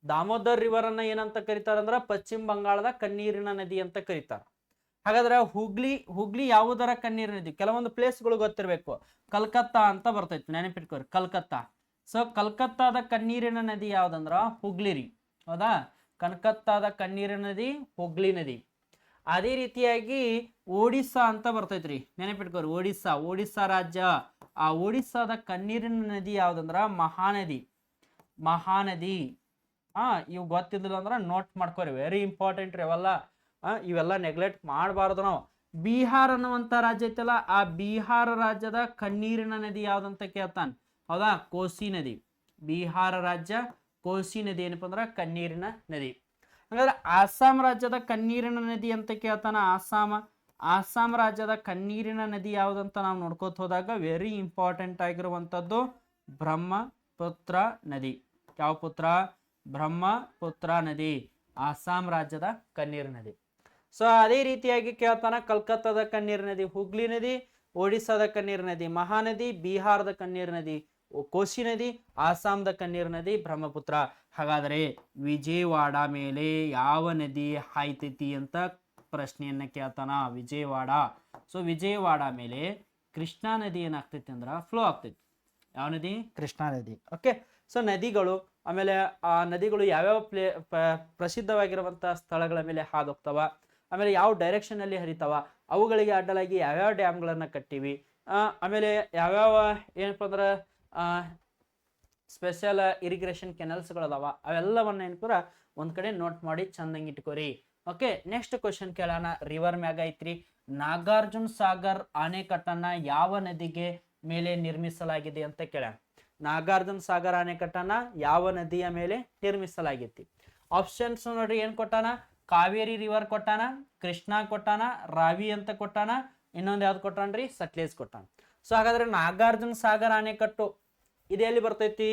A: Damodar river ಅನ್ನ ಏನಂತ ಕರೀತಾರಂದ್ರ ಪಶ್ಚಿಮ ಬಂಗಾಳದ ಕಣ್ಣೀರಿನ ನದಿ ಅಂತ ಕರೀತಾರ. ಹಾಗಾದ್ರೆ ಹುಗ್ಲಿ ಯಾವುದರ ಕಣ್ಣೀರಿನ ನದಿ? ಕೆಲವೊಂದು ಪ್ಲೇಸ್ಗಳು ಗೊತ್ತಿರಬೇಕು. ಕಲ್ಕತ್ತಾ ಅಂತ ಬರ್ತೈತಿ, ನೆನಪಿಟ್ಕೋರಿ, ಕಲ್ಕತ್ತಾ. ಸೊ ಕಲ್ಕತ್ತಾದ ಕಣ್ಣೀರಿನ ನದಿ ಯಾವ್ದಂದ್ರ ಹುಗ್ಲಿ ರೀ, ಹೌದಾ? ಕಲ್ಕತ್ತಾದ ಕಣ್ಣೀರಿನ ನದಿ ಹುಗ್ಲಿ ನದಿ. ಅದೇ ರೀತಿಯಾಗಿ ಒಡಿಸ್ಸಾ ಅಂತ ಬರ್ತೈತ್ರಿ, ನೆನಪಿಟ್ಕೋರಿ, ಒಡಿಸ್ಸಾ ರಾಜ್ಯ. ಆ ಒಡಿಸ್ಸಾದ ಕಣ್ಣೀರಿನ ನದಿ ಯಾವ್ದಂದ್ರ ಮಹಾನದಿ. ಇವು ಗೊತ್ತಿದ್ದಿಲ್ಲ ಅಂದ್ರ ನೋಟ್ ಮಾಡ್ಕೋರಿ, ವೆರಿ ಇಂಪಾರ್ಟೆಂಟ್ ರೀ ಅವೆಲ್ಲ. ಇವೆಲ್ಲ ನೆಗ್ಲೆಕ್ಟ್ ಮಾಡಬಾರ್ದು ನಾವು. ಬಿಹಾರ್ ಅನ್ನುವಂತ ರಾಜ್ಯ ಐತಲ್ಲ, ಆ ಬಿಹಾರ ರಾಜ್ಯದ ಕಣ್ಣೀರಿನ ನದಿ ಯಾವ್ದಂತ ಕೇಳ್ತಾನ, ಹೌದಾ? ಕೋಸಿ ನದಿ. ಬಿಹಾರ ರಾಜ್ಯ ಕೋಸಿ ನದಿ ಏನಪ್ಪ ಅಂದ್ರ ಕಣ್ಣೀರಿನ ನದಿ. ಹಾಗಾದ್ರೆ ಆಸಾಂ ರಾಜ್ಯದ ಕಣ್ಣೀರಿನ ನದಿ ಅಂತ ಕೇಳ್ತಾನ. ಆಸಾಂ ರಾಜ್ಯದ ಕಣ್ಣೀರಿನ ನದಿ ಯಾವ್ದಂತ ನಾವು ನೋಡ್ಕೋತ ಹೋದಾಗ ವೆರಿ ಇಂಪಾರ್ಟೆಂಟ್ ಆಗಿರುವಂತದ್ದು ಬ್ರಹ್ಮಪುತ್ರ ನದಿ. ಯಾವ ಪುತ್ರ? ಬ್ರಹ್ಮಪುತ್ರ ನದಿ, ಆಸಾಂ ರಾಜ್ಯದ ಕಣ್ಣೀರಿನ ನದಿ. ಸೊ ಅದೇ ರೀತಿಯಾಗಿ ಕೇಳ್ತಾನ, ಕಲ್ಕತ್ತಾದ ಕಣ್ಣೀರಿನ ನದಿ ಹುಗ್ಲಿ ನದಿ, ಒಡಿಸ್ಸಾದ ಕಣ್ಣೀರಿನ ನದಿ ಮಹಾನದಿ, ಬಿಹಾರದ ಕಣ್ಣೀರಿನ ನದಿ ಕೋಶಿ ನದಿ, ಆಸಾಂದ ಕಣ್ಣೀರಿನ ನದಿ ಬ್ರಹ್ಮಪುತ್ರ. ಹಾಗಾದರೆ ವಿಜಯವಾಡ ಮೇಲೆ ಯಾವ ನದಿ ಹಾಯ್ತೈತಿ ಅಂತ ಪ್ರಶ್ನೆಯನ್ನ ಕೇಳ್ತಾನ, ವಿಜಯವಾಡ. ಸೊ ವಿಜಯವಾಡ ಮೇಲೆ ಕೃಷ್ಣಾ ನದಿ ಏನಾಗ್ತೈತಿ ಅಂದ್ರ ಫ್ಲೋ ಆಗ್ತೈತಿ. ಯಾವ ನದಿ? ಕೃಷ್ಣಾ ನದಿ. ಓಕೆ. ಸೊ ನದಿಗಳು, ಆಮೇಲೆ ಆ ನದಿಗಳು ಯಾವ್ಯಾವ ಪ್ರಸಿದ್ಧವಾಗಿರುವಂತ ಸ್ಥಳಗಳ ಮೇಲೆ ಹಾದೋಗ್ತಾವ, ಆಮೇಲೆ ಯಾವ ಡೈರೆಕ್ಷನ್ ಅಲ್ಲಿ ಹರಿತಾವ, ಅವುಗಳಿಗೆ ಅಡ್ಡಲಾಗಿ ಯಾವ್ಯಾವ ಡ್ಯಾಮ್ಗಳನ್ನ ಕಟ್ಟಿವಿ, ಆಮೇಲೆ ಯಾವ್ಯಾವ ಏನಪ್ಪ ಅಂದ್ರ ಸ್ಪೆಷಲ್ ಇರಿಗೇಷನ್ ಕೆನಲ್ಸ್ಗಳದಾವ, ಅವೆಲ್ಲವನ್ನ ಏನಪ್ಪ ಒಂದ್ ಕಡೆ ನೋಟ್ ಮಾಡಿ ಚಂದಂಗೆ ಇಟ್ಕೋರಿ. ಓಕೆ. ನೆಕ್ಸ್ಟ್ ಕ್ವಶನ್ ಕೇಳೋಣ, ರಿವರ್ ಮ್ಯಾಗ ಐತ್ರಿ. ನಾಗಾರ್ಜುನ ಸಾಗರ್ ಅಣೆಕಟ್ಟನ್ನ ಯಾವ ನದಿಗೆ ಮೇಲೆ ನಿರ್ಮಿಸಲಾಗಿದೆ ಅಂತ ಕೇಳೋಣ. ನಾಗಾರ್ಜುನ ಸಾಗರ್ ಅಣೆಕಟ್ಟನ್ನ ಯಾವ ನದಿಯ ಮೇಲೆ ನಿರ್ಮಿಸಲಾಗೈತಿ? ಆಪ್ಷನ್ಸ್ ನೋಡ್ರಿ, ಏನ್ ಕೊಟ್ಟಾನ? ಕಾವೇರಿ ರಿವರ್ ಕೊಟ್ಟಾನ, ಕೃಷ್ಣಾ ಕೊಟ್ಟಾನ, ರಾವಿ ಅಂತ ಕೊಟ್ಟಾನ, ಇನ್ನೊಂದು ಯಾವ್ದು ಕೊಟ್ಟಾನ್ರಿ? ಸಟ್ಲೇಜ್ ಕೊಟ್ಟಾನ. ಸೊ ಹಾಗಾದ್ರೆ ನಾಗಾರ್ಜುನ ಸಾಗರ್ ಅಣೆಕಟ್ಟು ಇದು ಎಲ್ಲಿ ಬರ್ತೈತಿ?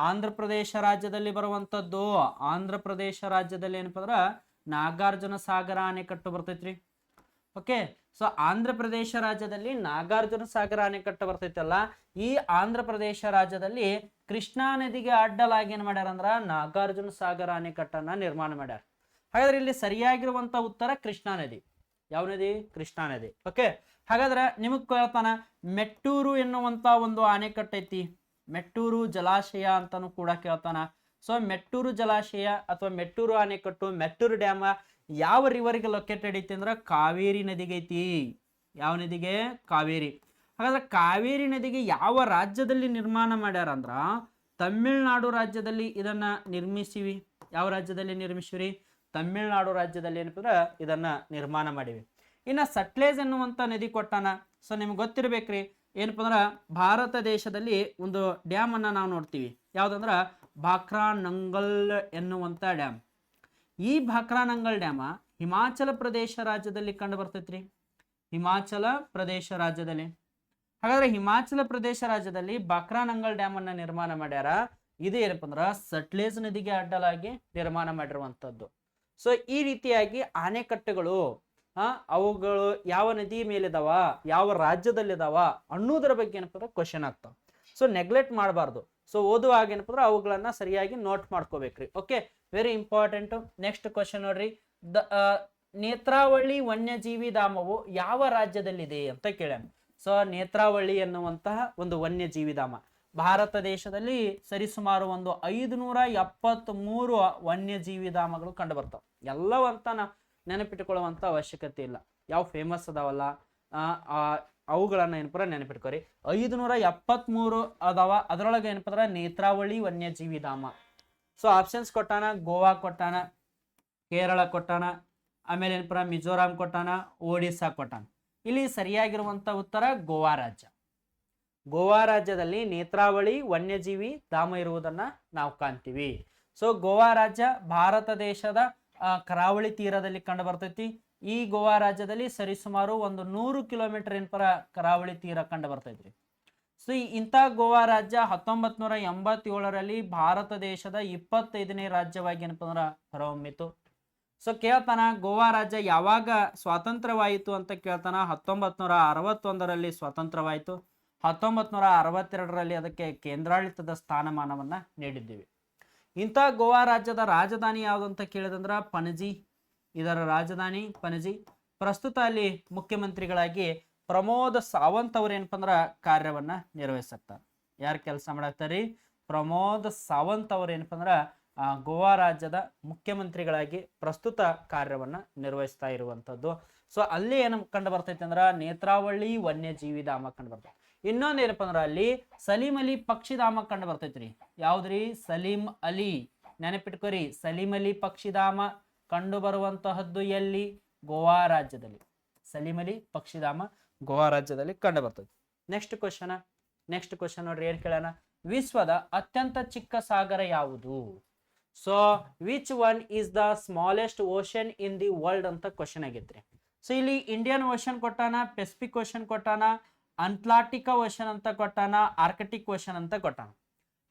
A: ಆಂಧ್ರ ಪ್ರದೇಶ ರಾಜ್ಯದಲ್ಲಿ ಬರುವಂತದ್ದು. ಆಂಧ್ರ ಪ್ರದೇಶ ರಾಜ್ಯದಲ್ಲಿ ಏನಪ್ಪ ಅಂದ್ರ ನಾಗಾರ್ಜುನ ಸಾಗರ ಅಣೆಕಟ್ಟು ಬರ್ತೈತ್ರಿ. ಓಕೆ. ಸೊ ಆಂಧ್ರ ಪ್ರದೇಶ ರಾಜ್ಯದಲ್ಲಿ ನಾಗಾರ್ಜುನ ಸಾಗರ ಅಣೆಕಟ್ಟು ಬರ್ತೈತಲ್ಲ, ಈ ಆಂಧ್ರ ಪ್ರದೇಶ ರಾಜ್ಯದಲ್ಲಿ ಕೃಷ್ಣಾ ನದಿಗೆ ಅಡ್ಡಲಾಗಿ ಏನ್ ಮಾಡ್ಯಾರ ಅಂದ್ರ ನಾಗಾರ್ಜುನ ಸಾಗರ ಅಣೆಕಟ್ಟನ್ನ ನಿರ್ಮಾಣ ಮಾಡ್ಯಾರ. ಹಾಗಾದ್ರೆ ಇಲ್ಲಿ ಸರಿಯಾಗಿರುವಂತ ಉತ್ತರ ಕೃಷ್ಣಾ ನದಿ. ಯಾವ ನದಿ? ಕೃಷ್ಣಾ ನದಿ. ಓಕೆ. ಹಾಗಾದ್ರೆ ನಿಮಗ್ ಕೇಳ್ತಾನ, ಮೆಟ್ಟೂರು ಎನ್ನುವಂತ ಒಂದು ಅಣೆಕಟ್ಟು ಐತಿ, ಮೆಟ್ಟೂರು ಜಲಾಶಯ ಅಂತಾನು ಕೂಡ ಕೇಳ್ತಾನ. ಸೊ ಮೆಟ್ಟೂರು ಜಲಾಶಯ ಅಥವಾ ಮೆಟ್ಟೂರು ಅಣೆಕಟ್ಟು, ಮೆಟ್ಟೂರು ಡ್ಯಾಮ್ ಯಾವ ರಿವರ್ಗೆ ಲೊಕೇಟೆಡ್ ಐತಿ ಅಂದ್ರ ಕಾವೇರಿ ನದಿಗೆ ಐತಿ. ಯಾವ ನದಿಗೆ? ಕಾವೇರಿ. ಹಾಗಾದ್ರೆ ಕಾವೇರಿ ನದಿಗೆ ಯಾವ ರಾಜ್ಯದಲ್ಲಿ ನಿರ್ಮಾಣ ಮಾಡ್ಯಾರ ಅಂದ್ರ ತಮಿಳ್ನಾಡು ರಾಜ್ಯದಲ್ಲಿ ಇದನ್ನ ನಿರ್ಮಿಸಿವಿ. ಯಾವ ರಾಜ್ಯದಲ್ಲಿ ನಿರ್ಮಿಸಿವ್ರಿ? ತಮಿಳ್ನಾಡು ರಾಜ್ಯದಲ್ಲಿ ಏನಪ್ಪ ಇದನ್ನ ನಿರ್ಮಾಣ ಮಾಡಿವಿ. ಇನ್ನ ಸಟ್ಲೇಜ್ ಎನ್ನುವಂತ ನದಿ ಕೊಟ್ಟಾನ. ಸೊ ನಿಮ್ಗೆ ಗೊತ್ತಿರ್ಬೇಕ್ರಿ, ಏನಪ್ಪ ಅಂದ್ರ ಭಾರತ ದೇಶದಲ್ಲಿ ಒಂದು ಡ್ಯಾಮ್ ಅನ್ನ ನಾವು ನೋಡ್ತೀವಿ. ಯಾವ್ದಂದ್ರ ಭಾಕ್ರಾ ನಂಗಲ್ ಎನ್ನುವಂತ ಡ್ಯಾಮ್. ಈ ಭಾಕ್ರಾ ನಂಗಲ್ ಡ್ಯಾಮ ಹಿಮಾಚಲ ಪ್ರದೇಶ ರಾಜ್ಯದಲ್ಲಿ ಕಂಡು ಬರ್ತೈತ್ರಿ. ಹಿಮಾಚಲ ಪ್ರದೇಶ ರಾಜ್ಯದಲ್ಲಿ. ಹಾಗಾದ್ರೆ ಹಿಮಾಚಲ ಪ್ರದೇಶ ರಾಜ್ಯದಲ್ಲಿ ಭಾಕ್ರಾ ನಂಗಲ್ ಡ್ಯಾಮ್ ಅನ್ನ ನಿರ್ಮಾಣ ಮಾಡ್ಯಾರ. ಇದು ಏನಪ್ಪ ಅಂದ್ರ ಸಟ್ಲೇಜ್ ನದಿಗೆ ಅಡ್ಡಲಾಗಿ ನಿರ್ಮಾಣ ಮಾಡಿರುವಂತದ್ದು. ಸೊ ಈ ರೀತಿಯಾಗಿ ಅಣೆಕಟ್ಟೆಗಳು ಅವುಗಳು ಯಾವ ನದಿ ಮೇಲಿದಾವ, ಯಾವ ರಾಜ್ಯದಲ್ಲಿದಾವ ಅನ್ನೋದ್ರ ಬಗ್ಗೆ ಏನಪ್ಪ ಕ್ವಶನ್ ಆಗ್ತಾವ. ಸೊ ನೆಗ್ಲೆಕ್ಟ್ ಮಾಡಬಾರ್ದು. ಸೊ ಓದುವಾಗ ಏನಪ್ಪ ಅವುಗಳನ್ನ ಸರಿಯಾಗಿ ನೋಟ್ ಮಾಡ್ಕೋಬೇಕ್ರಿ. Okay, very important. Next question ನೋಡ್ರಿ, ನೇತ್ರಾವಳಿ ವನ್ಯಜೀವಿ ಧಾಮವು ಯಾವ ರಾಜ್ಯದಲ್ಲಿದೆ ಅಂತ ಕೇಳ್ಯಾನ. ಸೊ ನೇತ್ರಾವಳಿ ಎನ್ನುವಂತಹ ಒಂದು ವನ್ಯಜೀವಿಧಾಮ ಭಾರತ ದೇಶದಲ್ಲಿ ಸರಿಸುಮಾರು ಒಂದು 573 ವನ್ಯಜೀವಿಧಾಮಗಳು ಕಂಡು ಬರ್ತಾವೆ. ಎಲ್ಲವಂತ ನೆನಪಿಟ್ಟುಕೊಳ್ಳುವಂತ ಅವಶ್ಯಕತೆ ಇಲ್ಲ. ಯಾವ ಫೇಮಸ್ ಅದಾವಲ್ಲ ಅವುಗಳನ್ನ ಏನಪ್ಪ ನೆನಪಿಟ್ಕೋರಿ. 573 ಅದಾವ. ಅದರೊಳಗೆ ಏನಪ್ಪ ಅಂದ್ರೆ ನೇತ್ರಾವಳಿ ವನ್ಯಜೀವಿಧಾಮ. ಸೊ ಆಪ್ಷನ್ಸ್ ಕೊಟ್ಟಾನ, ಗೋವಾ ಕೊಟ್ಟಾನ, ಕೇರಳ ಕೊಟ್ಟಾನ, ಆಮೇಲೆ ಏನಪ್ಪ ಮಿಜೋರಾಂ ಕೊಟ್ಟಾನ, ಒಡಿಸ್ಸಾ ಕೊಟ್ಟಾನ. ಇಲ್ಲಿ ಸರಿಯಾಗಿರುವಂತ ಉತ್ತರ ಗೋವಾ ರಾಜ್ಯ. ಗೋವಾ ರಾಜ್ಯದಲ್ಲಿ ನೇತ್ರಾವಳಿ ವನ್ಯಜೀವಿ ಧಾಮ ಇರುವುದನ್ನ ನಾವು ಕಾಣ್ತೀವಿ. ಸೊ ಗೋವಾ ರಾಜ್ಯ ಭಾರತ ದೇಶದ ಕರಾವಳಿ ತೀರದಲ್ಲಿ ಕಂಡು ಬರ್ತೈತಿ. ಈ ಗೋವಾ ರಾಜ್ಯದಲ್ಲಿ ಸರಿಸುಮಾರು ಒಂದು 100 ಕಿಲೋಮೀಟರ್ ಏನಪರ ಕರಾವಳಿ ತೀರ ಕಂಡು ಬರ್ತೈತ್ರಿ. ಸೊ ಇಂಥ ಗೋವಾ ರಾಜ್ಯ 1987ರಲ್ಲಿ ಭಾರತ ದೇಶದ 25ನೇ ರಾಜ್ಯವಾಗಿ ಏನಪ್ಪ ಅಂದ್ರ ಹೊರಹೊಮ್ಮಿತು. ಸೊ ಕೇಳ್ತಾನ ಗೋವಾ ರಾಜ್ಯ ಯಾವಾಗ ಸ್ವಾತಂತ್ರ್ಯವಾಯಿತು ಅಂತ ಕೇಳ್ತಾನ. 1961ರಲ್ಲಿ ಸ್ವಾತಂತ್ರ್ಯವಾಯಿತು. 1962ರಲ್ಲಿ ಅದಕ್ಕೆ ಕೇಂದ್ರಾಡಳಿತದ ಸ್ಥಾನಮಾನವನ್ನ ನೀಡಿದ್ದೀವಿ. ಇಂಥ ಗೋವಾ ರಾಜ್ಯದ ರಾಜಧಾನಿ ಯಾವುದು ಅಂತ ಕೇಳಿದಂದ್ರ ಪಣಜಿ. ಇದರ ರಾಜಧಾನಿ ಪಣಜಿ. ಪ್ರಸ್ತುತ ಅಲ್ಲಿ ಮುಖ್ಯಮಂತ್ರಿಗಳಾಗಿ ಪ್ರಮೋದ್ ಸಾವಂತ್ ಅವ್ರು ಏನಪ್ಪ ಅಂದ್ರ ಕಾರ್ಯವನ್ನ ನಿರ್ವಹಿಸ್ತಾರೆ. ಯಾರು ಕೆಲಸ ಮಾಡಾಕ್ತಾರಿ? ಪ್ರಮೋದ್ ಸಾವಂತ್ ಅವ್ರು ಏನಪ್ಪ ಅಂದ್ರ ಗೋವಾ ರಾಜ್ಯದ ಮುಖ್ಯಮಂತ್ರಿಗಳಾಗಿ ಪ್ರಸ್ತುತ ಕಾರ್ಯವನ್ನ ನಿರ್ವಹಿಸ್ತಾ ಇರುವಂತದ್ದು. ಸೊ ಅಲ್ಲಿ ಏನು ಕಂಡು ಬರ್ತೈತಿ ಅಂದ್ರ ನೇತ್ರಾವಳಿ ವನ್ಯಜೀವಿ ಧಾಮ ಕಂಡು ಬರ್ತೈತಿ. ಇನ್ನೊಂದು ಏನಪ್ಪ ಅಂದ್ರ ಅಲ್ಲಿ ಸಲೀಂ ಅಲಿ ಪಕ್ಷಿಧಾಮ ಕಂಡು ಬರ್ತೈತ್ರಿ. ಯಾವ್ದ್ರಿ? ಸಲೀಂ ಅಲಿ. ನೆನಪಿಟ್ಕೋರಿ, ಸಲೀಂ ಅಲಿ ಪಕ್ಷಿಧಾಮ ಕಂಡು ಬರುವಂತಹದ್ದು ಎಲ್ಲಿ? ಗೋವಾ ರಾಜ್ಯದಲ್ಲಿ. ಸಲೀಂ ಅಲಿ ಪಕ್ಷಿಧಾಮ ಗೋವಾ ರಾಜ್ಯದಲ್ಲಿ ಕಂಡು ಬರ್ತದೆ. ನೆಕ್ಸ್ಟ್ ಕ್ವಶನ್ ನೋಡ್ರಿ, ಏನ್ ಕೇಳೋಣ? ವಿಶ್ವದ ಅತ್ಯಂತ ಚಿಕ್ಕ ಸಾಗರ ಯಾವುದು? So which one is the smallest ocean in the world ಅಂತ ಕ್ವಶನ್ ಆಗೈತ್ರಿ. ಸೊ ಇಲ್ಲಿ ಇಂಡಿಯನ್ ಓಷನ್ ಕೊಟ್ಟಾನ, ಪೆಸಿಫಿಕ್ ಓಷನ್ ಕೊಟ್ಟಾನ, ಅಟ್ಲಾಂಟಿಕ್ ಓಷನ್ ಅಂತ ಕೊಟ್ಟಾನ, ಆರ್ಕಟಿಕ್ ಓಷನ್ ಅಂತ ಕೊಟ್ಟಾನ.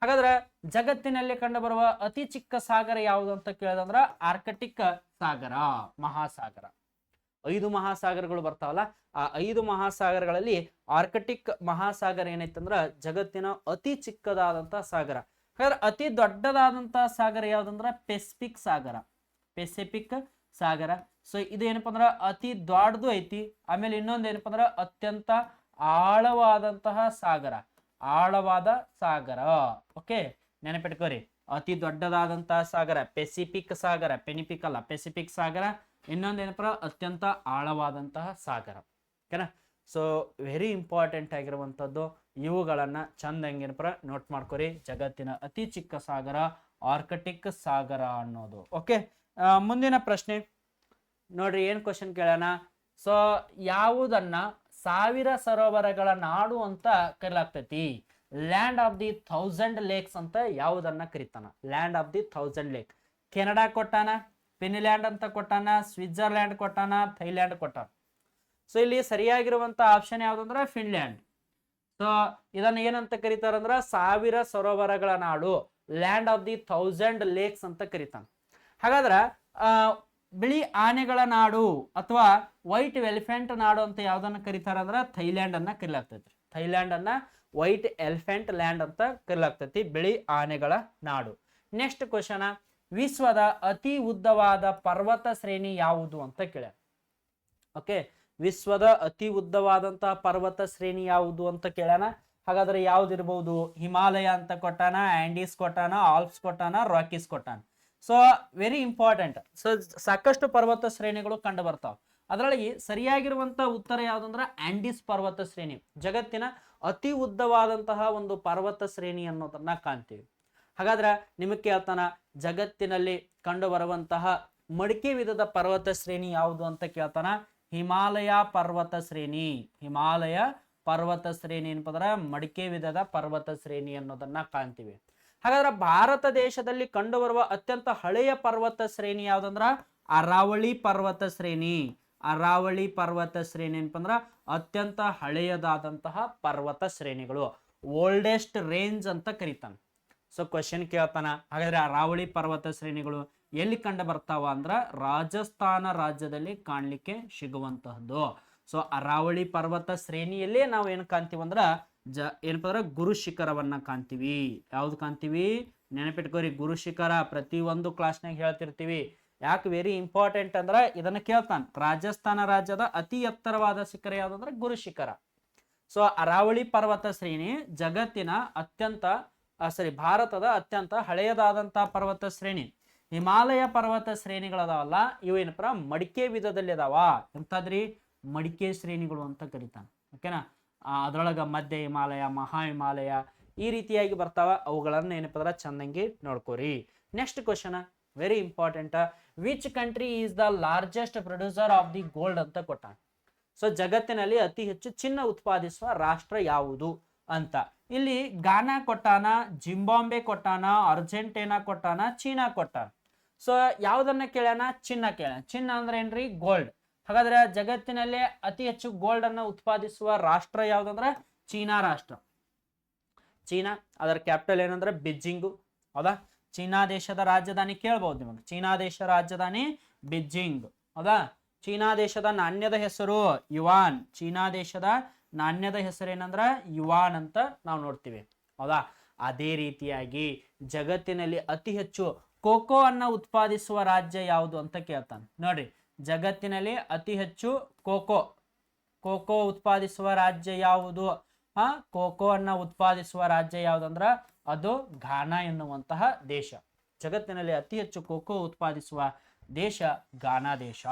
A: ಹಾಗಾದ್ರೆ ಜಗತ್ತಿನಲ್ಲಿ ಕಂಡು ಬರುವ ಅತಿ ಚಿಕ್ಕ ಸಾಗರ ಯಾವುದು ಅಂತ ಕೇಳಿದಂದ್ರ ಆರ್ಕಟಿಕ್ ಸಾಗರ, ಮಹಾಸಾಗರ. 5 ಮಹಾಸಾಗರಗಳು ಬರ್ತಾವಲ್ಲ, ಆ 5 ಮಹಾಸಾಗರಗಳಲ್ಲಿ ಆರ್ಕಟಿಕ್ ಮಹಾಸಾಗರ ಏನೈತಂದ್ರ ಜಗತ್ತಿನ ಅತಿ ಚಿಕ್ಕದಾದಂತಹ ಸಾಗರ. ಹಾಗಾದ್ರೆ ಅತಿ ದೊಡ್ಡದಾದಂತಹ ಸಾಗರ ಯಾವ್ದಂದ್ರ ಪೆಸಿಫಿಕ್ ಸಾಗರ. ಪೆಸಿಫಿಕ್ ಸಾಗರ. ಸೊ ಇದು ಏನಪ್ಪಾ ಅಂದ್ರ ಅತಿ ದೊಡ್ಡದು ಐತಿ. ಆಮೇಲೆ ಇನ್ನೊಂದು ಏನಪ್ಪಾ ಅಂದ್ರ ಅತ್ಯಂತ ಆಳವಾದಂತಹ ಸಾಗರ, ಆಳವಾದ ಸಾಗರ. ಓಕೆ, ನೆನಪಿಟ್ಕೋರಿ. ಅತಿ ದೊಡ್ಡದಾದಂತಹ ಸಾಗರ ಪೆಸಿಫಿಕ್ ಸಾಗರ, ಪೆನಿಫಿಕ್ ಅಲ್ಲ, ಪೆಸಿಫಿಕ್ ಸಾಗರ. ಇನ್ನೊಂದು ಏನಪ್ಪ ಅತ್ಯಂತ ಆಳವಾದಂತಹ ಸಾಗರ. ಓಕೆನಾ? ಸೊ ವೆರಿ ಇಂಪಾರ್ಟೆಂಟ್ ಆಗಿರುವಂಥದ್ದು. ಇವುಗಳನ್ನ ಚಂದ ಹೆಂಗೇನಪ್ಪ ನೋಟ್ ಮಾಡ್ಕೊರಿ. ಜಗತ್ತಿನ ಅತಿ ಚಿಕ್ಕ ಸಾಗರ ಆರ್ಕಟಿಕ್ ಸಾಗರ ಅನ್ನೋದು. ಓಕೆ, ಮುಂದಿನ ಪ್ರಶ್ನೆ ನೋಡ್ರಿ, ಏನ್ ಕ್ವಶನ್ ಕೇಳೋಣ? ಸೊ ಯಾವುದನ್ನ 1000 ಸರೋವರಗಳ ನಾಡು ಅಂತ ಕರೀಲಾಗ್ತೈತಿ? ಲ್ಯಾಂಡ್ ಆಫ್ ದಿ 1000 ಲೇಕ್ಸ್ ಅಂತ ಯಾವುದನ್ನ ಕರೀತಾನ? Land of the 1000 lake. Canada ಕೊಟ್ಟಾನ, ಫಿನ್ಲ್ಯಾಂಡ್ ಅಂತ ಕೊಟ್ಟಾನ, ಸ್ವಿಟ್ಜರ್ಲ್ಯಾಂಡ್ ಕೊಟ್ಟಾನ, ಥೈಲ್ಯಾಂಡ್ ಕೊಟ್ಟಾನ. ಸೊ ಇಲ್ಲಿ ಸರಿಯಾಗಿರುವಂತ ಆಪ್ಷನ್ ಯಾವ್ದಂದ್ರ ಫಿನ್ಲ್ಯಾಂಡ್. ಸೊ ಇದನ್ನ ಏನಂತ ಕರೀತಾರಂದ್ರ 1000 ಸರೋವರಗಳ ನಾಡು, ಲ್ಯಾಂಡ್ ಆಫ್ ದಿ 1000 ಲೇಕ್ಸ್ ಅಂತ ಕರೀತಾನ. ಹಾಗಾದ್ರ ಬಿಳಿ ಆನೆಗಳ ನಾಡು ಅಥವಾ ವೈಟ್ ಎಲಿಫೆಂಟ್ ನಾಡು ಅಂತ ಯಾವ್ದನ್ನ ಕರೀತಾರ ಅಂದ್ರ ಥೈಲ್ಯಾಂಡ್ ಅನ್ನ ಕರೀಲಾಗ್ತೈತಿ. ಥೈಲ್ಯಾಂಡ್ ಅನ್ನ ವೈಟ್ ಎಲಿಫೆಂಟ್ ಲ್ಯಾಂಡ್ ಅಂತ ಕರೀಲಾಗ್ತೈತಿ, ಬಿಳಿ ಆನೆಗಳ ನಾಡು. ನೆಕ್ಸ್ಟ್ ಕ್ವಶನ್, ವಿಶ್ವದ ಅತಿ ಉದ್ದವಾದ ಪರ್ವತ ಶ್ರೇಣಿ ಯಾವುದು ಅಂತ ಕೇಳ. ಓಕೆ, ವಿಶ್ವದ ಅತಿ ಉದ್ದವಾದಂತಹ ಪರ್ವತ ಶ್ರೇಣಿ ಯಾವುದು ಅಂತ ಕೇಳೋಣ. ಹಾಗಾದ್ರೆ ಯಾವ್ದಿರ್ಬಹುದು? ಹಿಮಾಲಯ ಅಂತ ಕೊಟ್ಟಾನ, ಆಂಡೀಸ್ ಕೊಟ್ಟಾನ, ಆಲ್ಪ್ಸ್ ಕೊಟ್ಟಾನ, ರಾಕೀಸ್ ಕೊಟ್ಟಾನ. So very important. ಸೊ ಸಾಕಷ್ಟು ಪರ್ವತ ಶ್ರೇಣಿಗಳು ಕಂಡು ಬರ್ತಾವ. ಅದರೊಳಗೆ ಸರಿಯಾಗಿರುವಂತ ಉತ್ತರ ಯಾವ್ದಂದ್ರ ಆಂಡೀಸ್ ಪರ್ವತ ಶ್ರೇಣಿ. ಜಗತ್ತಿನ ಅತಿ ಉದ್ದವಾದಂತಹ ಒಂದು ಪರ್ವತ ಶ್ರೇಣಿ ಅನ್ನೋದನ್ನ ಕಾಣ್ತೀವಿ. ಹಾಗಾದ್ರೆ ನಿಮಗೆ ಕೇಳ್ತಾನ, ಜಗತ್ತಿನಲ್ಲಿ ಕಂಡು ಬರುವಂತಹ ಮಡಿಕೆ ವಿಧದ ಪರ್ವತ ಶ್ರೇಣಿ ಯಾವುದು ಅಂತ ಕೇಳ್ತಾನ. ಹಿಮಾಲಯ ಪರ್ವತ ಶ್ರೇಣಿ. ಹಿಮಾಲಯ ಪರ್ವತ ಶ್ರೇಣಿ ಏನಪ್ಪಂದ್ರ ಮಡಿಕೆ ವಿಧದ ಪರ್ವತ ಶ್ರೇಣಿ ಅನ್ನೋದನ್ನ ಕಾಣ್ತೀವಿ. ಹಾಗಾದ್ರೆ ಭಾರತ ದೇಶದಲ್ಲಿ ಕಂಡು ಬರುವ ಅತ್ಯಂತ ಹಳೆಯ ಪರ್ವತ ಶ್ರೇಣಿ ಯಾವ್ದಂದ್ರ ಅರಾವಳಿ ಪರ್ವತ ಶ್ರೇಣಿ. ಅರಾವಳಿ ಪರ್ವತ ಶ್ರೇಣಿ ಏನಪ್ಪಂದ್ರ ಅತ್ಯಂತ ಹಳೆಯದಾದಂತಹ ಪರ್ವತ ಶ್ರೇಣಿಗಳು, ಓಲ್ಡೆಸ್ಟ್ ರೇಂಜ್ ಅಂತ ಕರೀತಾನ. ಸೊ ಕ್ವಶನ್ ಕೇಳ್ತಾನ, ಹಾಗಾದ್ರೆ ಅರಾವಳಿ ಪರ್ವತ ಶ್ರೇಣಿಗಳು ಎಲ್ಲಿ ಕಂಡು ಬರ್ತಾವ ಅಂದ್ರ ರಾಜಸ್ಥಾನ ರಾಜ್ಯದಲ್ಲಿ ಕಾಣ್ಲಿಕ್ಕೆ ಸಿಗುವಂತಹದ್ದು. ಸೊ ಅರಾವಳಿ ಪರ್ವತ ಶ್ರೇಣಿಯಲ್ಲೇ ನಾವು ಏನು ಕಾಣ್ತೀವಿ ಅಂದ್ರ ಏನಪ್ಪ ಅಂದ್ರ ಗುರು ಶಿಖರವನ್ನ ಕಾಣ್ತೀವಿ. ಯಾವ್ದು ಕಾಣ್ತೀವಿ? ನೆನಪಿಟ್ಕೋರಿ, ಗುರು ಶಿಖರ. ಪ್ರತಿಯೊಂದು ಕ್ಲಾಸ್ನಾಗ ಹೇಳ್ತಿರ್ತೀವಿ. ಯಾಕೆ ವೆರಿ ಇಂಪಾರ್ಟೆಂಟ್ ಅಂದ್ರ ಇದನ್ನ ಕೇಳ್ತಾನ. ರಾಜಸ್ಥಾನ ರಾಜ್ಯದ ಅತಿ ಎತ್ತರವಾದ ಶಿಖರ ಯಾವ್ದಂದ್ರ ಗುರು ಶಿಖರ. ಸೊ ಅರಾವಳಿ ಪರ್ವತ ಶ್ರೇಣಿ ಜಗತ್ತಿನ ಭಾರತದ ಅತ್ಯಂತ ಹಳೆಯದಾದಂತಹ ಪರ್ವತ ಶ್ರೇಣಿ. ಹಿಮಾಲಯ ಪರ್ವತ ಶ್ರೇಣಿಗಳದಾವಲ್ಲ ಇವು ಏನಪ್ಪ ಮಡಿಕೆ ವಿಧದಲ್ಲಿ ಅದಾವ. ಎಂತದ್ರಿ? ಮಡಿಕೆ ಶ್ರೇಣಿಗಳು ಅಂತ ಕರಿತಾನೆ. ಓಕೆನಾ? ಅದ್ರೊಳಗ ಮಧ್ಯ ಹಿಮಾಲಯ, ಮಹಾ ಹಿಮಾಲಯ ಈ ರೀತಿಯಾಗಿ ಬರ್ತಾವ. ಅವುಗಳನ್ನ ಏನಪ್ಪ ಅಂದ್ರೆ ಚಂದಂಗಿ ನೋಡ್ಕೋರಿ. Next question very important. Which country is the largest producer of the gold ಅಂತ ಕೊಟ್ಟಾನ. ಸೊ ಜಗತ್ತಿನಲ್ಲಿ ಅತಿ ಹೆಚ್ಚು ಚಿನ್ನ ಉತ್ಪಾದಿಸುವ ರಾಷ್ಟ್ರ ಯಾವುದು ಅಂತ. ಇಲ್ಲಿ ಗಾನಾ ಕೊಟ್ಟಾನ, ಜಿಂಬಾಂಬೆ ಕೊಟ್ಟಾನ, ಅರ್ಜೆಂಟೀನಾ ಕೊಟ್ಟಾನ, ಚೀನಾ ಕೊಟ್ಟಾನ. ಸೊ ಯಾವ್ದನ್ನ ಕೇಳ್ಯಾನ? ಚಿನ್ನ ಕೇಳ್ಯಾನ. ಚಿನ್ನ ಅಂದ್ರೆ ಏನ್ರಿ? ಗೋಲ್ಡ್. ಹಾಗಾದ್ರೆ ಜಗತ್ತಿನಲ್ಲಿ ಅತಿ ಹೆಚ್ಚು ಗೋಲ್ಡ್ ಅನ್ನ ಉತ್ಪಾದಿಸುವ ರಾಷ್ಟ್ರ ಯಾವ್ದಂದ್ರ ಚೀನಾ ರಾಷ್ಟ್ರ. ಚೀನಾ, ಅದರ ಕ್ಯಾಪಿಟಲ್ ಏನಂದ್ರೆ ಬಿಜಿಂಗು. ಹೌದಾ? ಚೀನಾ ದೇಶದ ರಾಜಧಾನಿ ಕೇಳ್ಬಹುದು ನಿಮಗೆ. ಚೀನಾ ದೇಶ ರಾಜಧಾನಿ ಬಿಜಿಂಗ್. ಹೌದಾ? ಚೀನಾ ದೇಶದ ನಾಣ್ಯದ ಹೆಸರು ಯುವಾನ್. ಚೀನಾ ದೇಶದ ನಾಣ್ಯದ ಹೆಸರು ಏನಂದ್ರ ಯುವಾನ್ ಅಂತ ನಾವು ನೋಡ್ತೀವಿ. ಹೌದಾ? ಅದೇ ರೀತಿಯಾಗಿ ಜಗತ್ತಿನಲ್ಲಿ ಅತಿ ಹೆಚ್ಚು ಕೋಕೋ ಅನ್ನ ಉತ್ಪಾದಿಸುವ ರಾಜ್ಯ ಯಾವುದು ಅಂತ ಕೇಳ್ತಾನೆ. ನೋಡ್ರಿ, ಜಗತ್ತಿನಲ್ಲಿ ಅತಿ ಹೆಚ್ಚು ಕೋಕೋ ಉತ್ಪಾದಿಸುವ ರಾಜ್ಯ ಯಾವುದು? ಕೋಕೋ ಅನ್ನ ಉತ್ಪಾದಿಸುವ ರಾಜ್ಯ ಯಾವುದಂದ್ರ ಅದು ಘಾನಾ ಎನ್ನುವಂತಹ ದೇಶ. ಜಗತ್ತಿನಲ್ಲಿ ಅತಿ ಹೆಚ್ಚು ಕೋಕೋ ಉತ್ಪಾದಿಸುವ ದೇಶ ಘಾನಾ ದೇಶ.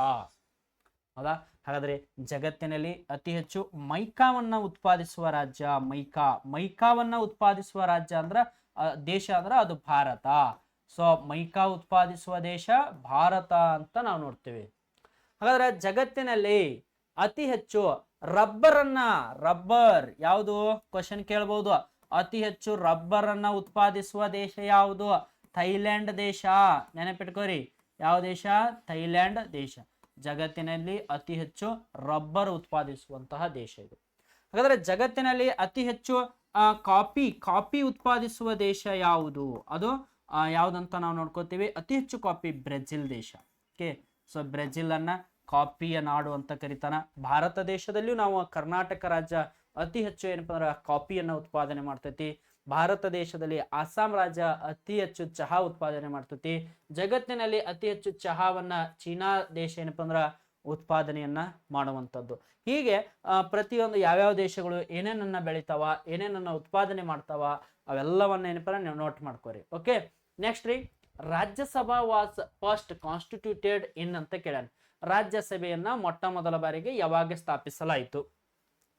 A: ಹೌದಾ? ಹಾಗಾದ್ರೆ ಜಗತ್ತಿನಲ್ಲಿ ಅತಿ ಹೆಚ್ಚು ಮೈಕಾವನ್ನ ಉತ್ಪಾದಿಸುವ ರಾಜ್ಯ ಮೈಕಾವನ್ನ ಉತ್ಪಾದಿಸುವ ರಾಜ್ಯ ಅಂದ್ರ ದೇಶ ಅಂದ್ರ ಅದು ಭಾರತ. ಸೊ ಮೈಕಾ ಉತ್ಪಾದಿಸುವ ದೇಶ ಭಾರತ ಅಂತ ನಾವು ನೋಡ್ತೀವಿ. ಹಾಗಾದ್ರೆ ಜಗತ್ತಿನಲ್ಲಿ ಅತಿ ಹೆಚ್ಚು ರಬ್ಬರ್ ಯಾವುದು? ಕ್ವಶನ್ ಕೇಳಬಹುದು. ಅತಿ ಹೆಚ್ಚು ರಬ್ಬರ್ ಅನ್ನ ಉತ್ಪಾದಿಸುವ ದೇಶ ಯಾವುದು? ಥೈಲ್ಯಾಂಡ್ ದೇಶ. ನೆನಪಿಟ್ಕೋರಿ, ಯಾವ ದೇಶ? ಥೈಲ್ಯಾಂಡ್ ದೇಶ. ಜಗತ್ತಿನಲ್ಲಿ ಅತಿ ಹೆಚ್ಚು ರಬ್ಬರ್ ಉತ್ಪಾದಿಸುವಂತಹ ದೇಶ ಇದು. ಹಾಗಾದ್ರೆ ಜಗತ್ತಿನಲ್ಲಿ ಅತಿ ಹೆಚ್ಚು ಕಾಫಿ ಉತ್ಪಾದಿಸುವ ದೇಶ ಯಾವುದು? ಅದು ಯಾವುದಂತ ನಾವು ನೋಡ್ಕೋತೀವಿ. ಅತಿ ಹೆಚ್ಚು ಕಾಫಿ ಬ್ರೆಜಿಲ್ ದೇಶ. ಓಕೆ, ಸೊ ಬ್ರೆಜಿಲ್ ಅನ್ನ ಕಾಫಿಯ ನಾಡು ಅಂತ ಕರೀತಾನ. ಭಾರತ ದೇಶದಲ್ಲಿಯೂ ನಾವು ಕರ್ನಾಟಕ ರಾಜ್ಯ ಅತಿ ಹೆಚ್ಚು ಏನಪ್ಪ ಅಂದ್ರೆ ಕಾಫಿಯನ್ನ ಉತ್ಪಾದನೆ ಮಾಡ್ತೈತಿ. ಭಾರತ ದೇಶದಲ್ಲಿ ಅಸ್ಸಾಂ ರಾಜ್ಯ ಅತಿ ಹೆಚ್ಚು ಚಹಾ ಉತ್ಪಾದನೆ ಮಾಡ್ತೈತಿ. ಜಗತ್ತಿನಲ್ಲಿ ಅತಿ ಹೆಚ್ಚು ಚಹಾವನ್ನ ಚೀನಾ ದೇಶ ಏನಪ್ಪ ಅಂದ್ರ ಉತ್ಪಾದನೆಯನ್ನ ಮಾಡುವಂಥದ್ದು. ಹೀಗೆ ಪ್ರತಿಯೊಂದು ಯಾವ್ಯಾವ ದೇಶಗಳು ಏನೇನನ್ನ ಬೆಳಿತಾವ, ಏನೇನನ್ನ ಉತ್ಪಾದನೆ ಮಾಡ್ತಾವ ಅವೆಲ್ಲವನ್ನ ಏನಪ್ಪ ನೀವು ನೋಟ್ ಮಾಡ್ಕೋರಿ. ಓಕೆ, ನೆಕ್ಸ್ಟ್ ರೀ, ರಾಜ್ಯಸಭಾ ವಾಸ್ ಫಸ್ಟ್ ಕಾನ್ಸ್ಟಿಟ್ಯೂಟೆಡ್ ಇನ್ ಅಂತ ಕೇಳ್ಯಾನ. ರಾಜ್ಯಸಭೆಯನ್ನ ಮೊಟ್ಟ ಮೊದಲ ಬಾರಿಗೆ ಯಾವಾಗ ಸ್ಥಾಪಿಸಲಾಯಿತು?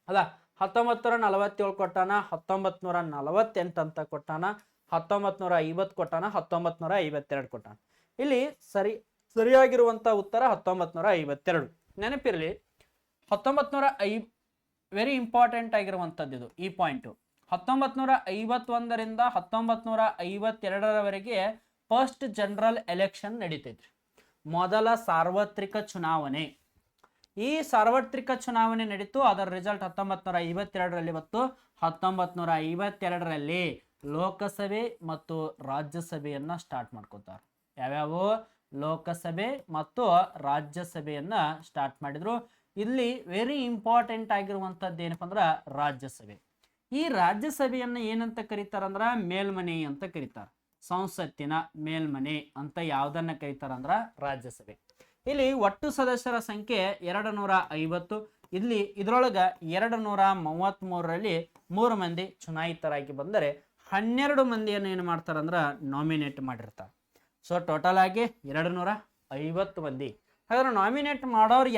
A: ಅಲ್ಲ, 1947 ಕೊಟ್ಟಾನ, 1948 ಅಂತ ಕೊಟ್ಟಾನ, 1950 ಕೊಟ್ಟಾನ, 1952 ಕೊಟ್ಟಾನ. ಇಲ್ಲಿ ಸರಿಯಾಗಿರುವಂತ ಉತ್ತರ 1952. ನೆನಪಿರ್ಲಿ, 1950 ವೆರಿ ಇಂಪಾರ್ಟೆಂಟ್ ಆಗಿರುವಂತದ್ದು ಇದು. ಈ ಪಾಯಿಂಟ್ 1951ರಿಂದ 1952ರವರೆಗೆ ಫಸ್ಟ್ ಜನರಲ್ ಎಲೆಕ್ಷನ್ ನಡೀತೈತ್ರಿ. ಮೊದಲ ಸಾರ್ವತ್ರಿಕ ಚುನಾವಣೆ. ಈ ಸಾರ್ವತ್ರಿಕ ಚುನಾವಣೆ ನಡೀತು. ಅದರ ರಿಸಲ್ಟ್ 1952ರಲ್ಲಿ ಮತ್ತು 1952ರಲ್ಲಿ ಲೋಕಸಭೆ ಮತ್ತು ರಾಜ್ಯಸಭೆಯನ್ನ ಸ್ಟಾರ್ಟ್ ಮಾಡ್ಕೋತಾರೆ. ಯಾವ್ಯಾವು? ಲೋಕಸಭೆ ಮತ್ತು ರಾಜ್ಯಸಭೆಯನ್ನ ಸ್ಟಾರ್ಟ್ ಮಾಡಿದ್ರು. ಇಲ್ಲಿ ವೆರಿ ಇಂಪಾರ್ಟೆಂಟ್ ಆಗಿರುವಂತದ್ದು ಏನಪ್ಪ ಅಂದ್ರ ರಾಜ್ಯಸಭೆ. ಈ ರಾಜ್ಯಸಭೆಯನ್ನ ಏನಂತ ಕರೀತಾರಂದ್ರ ಮೇಲ್ಮನೆ ಅಂತ ಕರೀತಾರ. ಸಂಸತ್ತಿನ ಮೇಲ್ಮನೆ ಅಂತ ಯಾವ್ದನ್ನ ಕರೀತಾರಂದ್ರ ರಾಜ್ಯಸಭೆ. ಇಲ್ಲಿ ಒಟ್ಟು ಸದಸ್ಯರ ಸಂಖ್ಯೆ 250. ಇಲ್ಲಿ ಇದ್ರೊಳಗ 233ರಲ್ಲಿ 3 ಮಂದಿ ಚುನಾಯಿತರಾಗಿ ಬಂದರೆ 12 ಮಂದಿಯನ್ನು ಏನು ಮಾಡ್ತಾರಂದ್ರ ನಾಮಿನೇಟ್ ಮಾಡಿರ್ತಾರೆ. ಸೊ ಟೋಟಲ್ ಆಗಿ 250 ಮಂದಿ. ಹಾಗಾದ್ರೆ ನಾಮಿನೇಟ್ ಮಾಡೋರು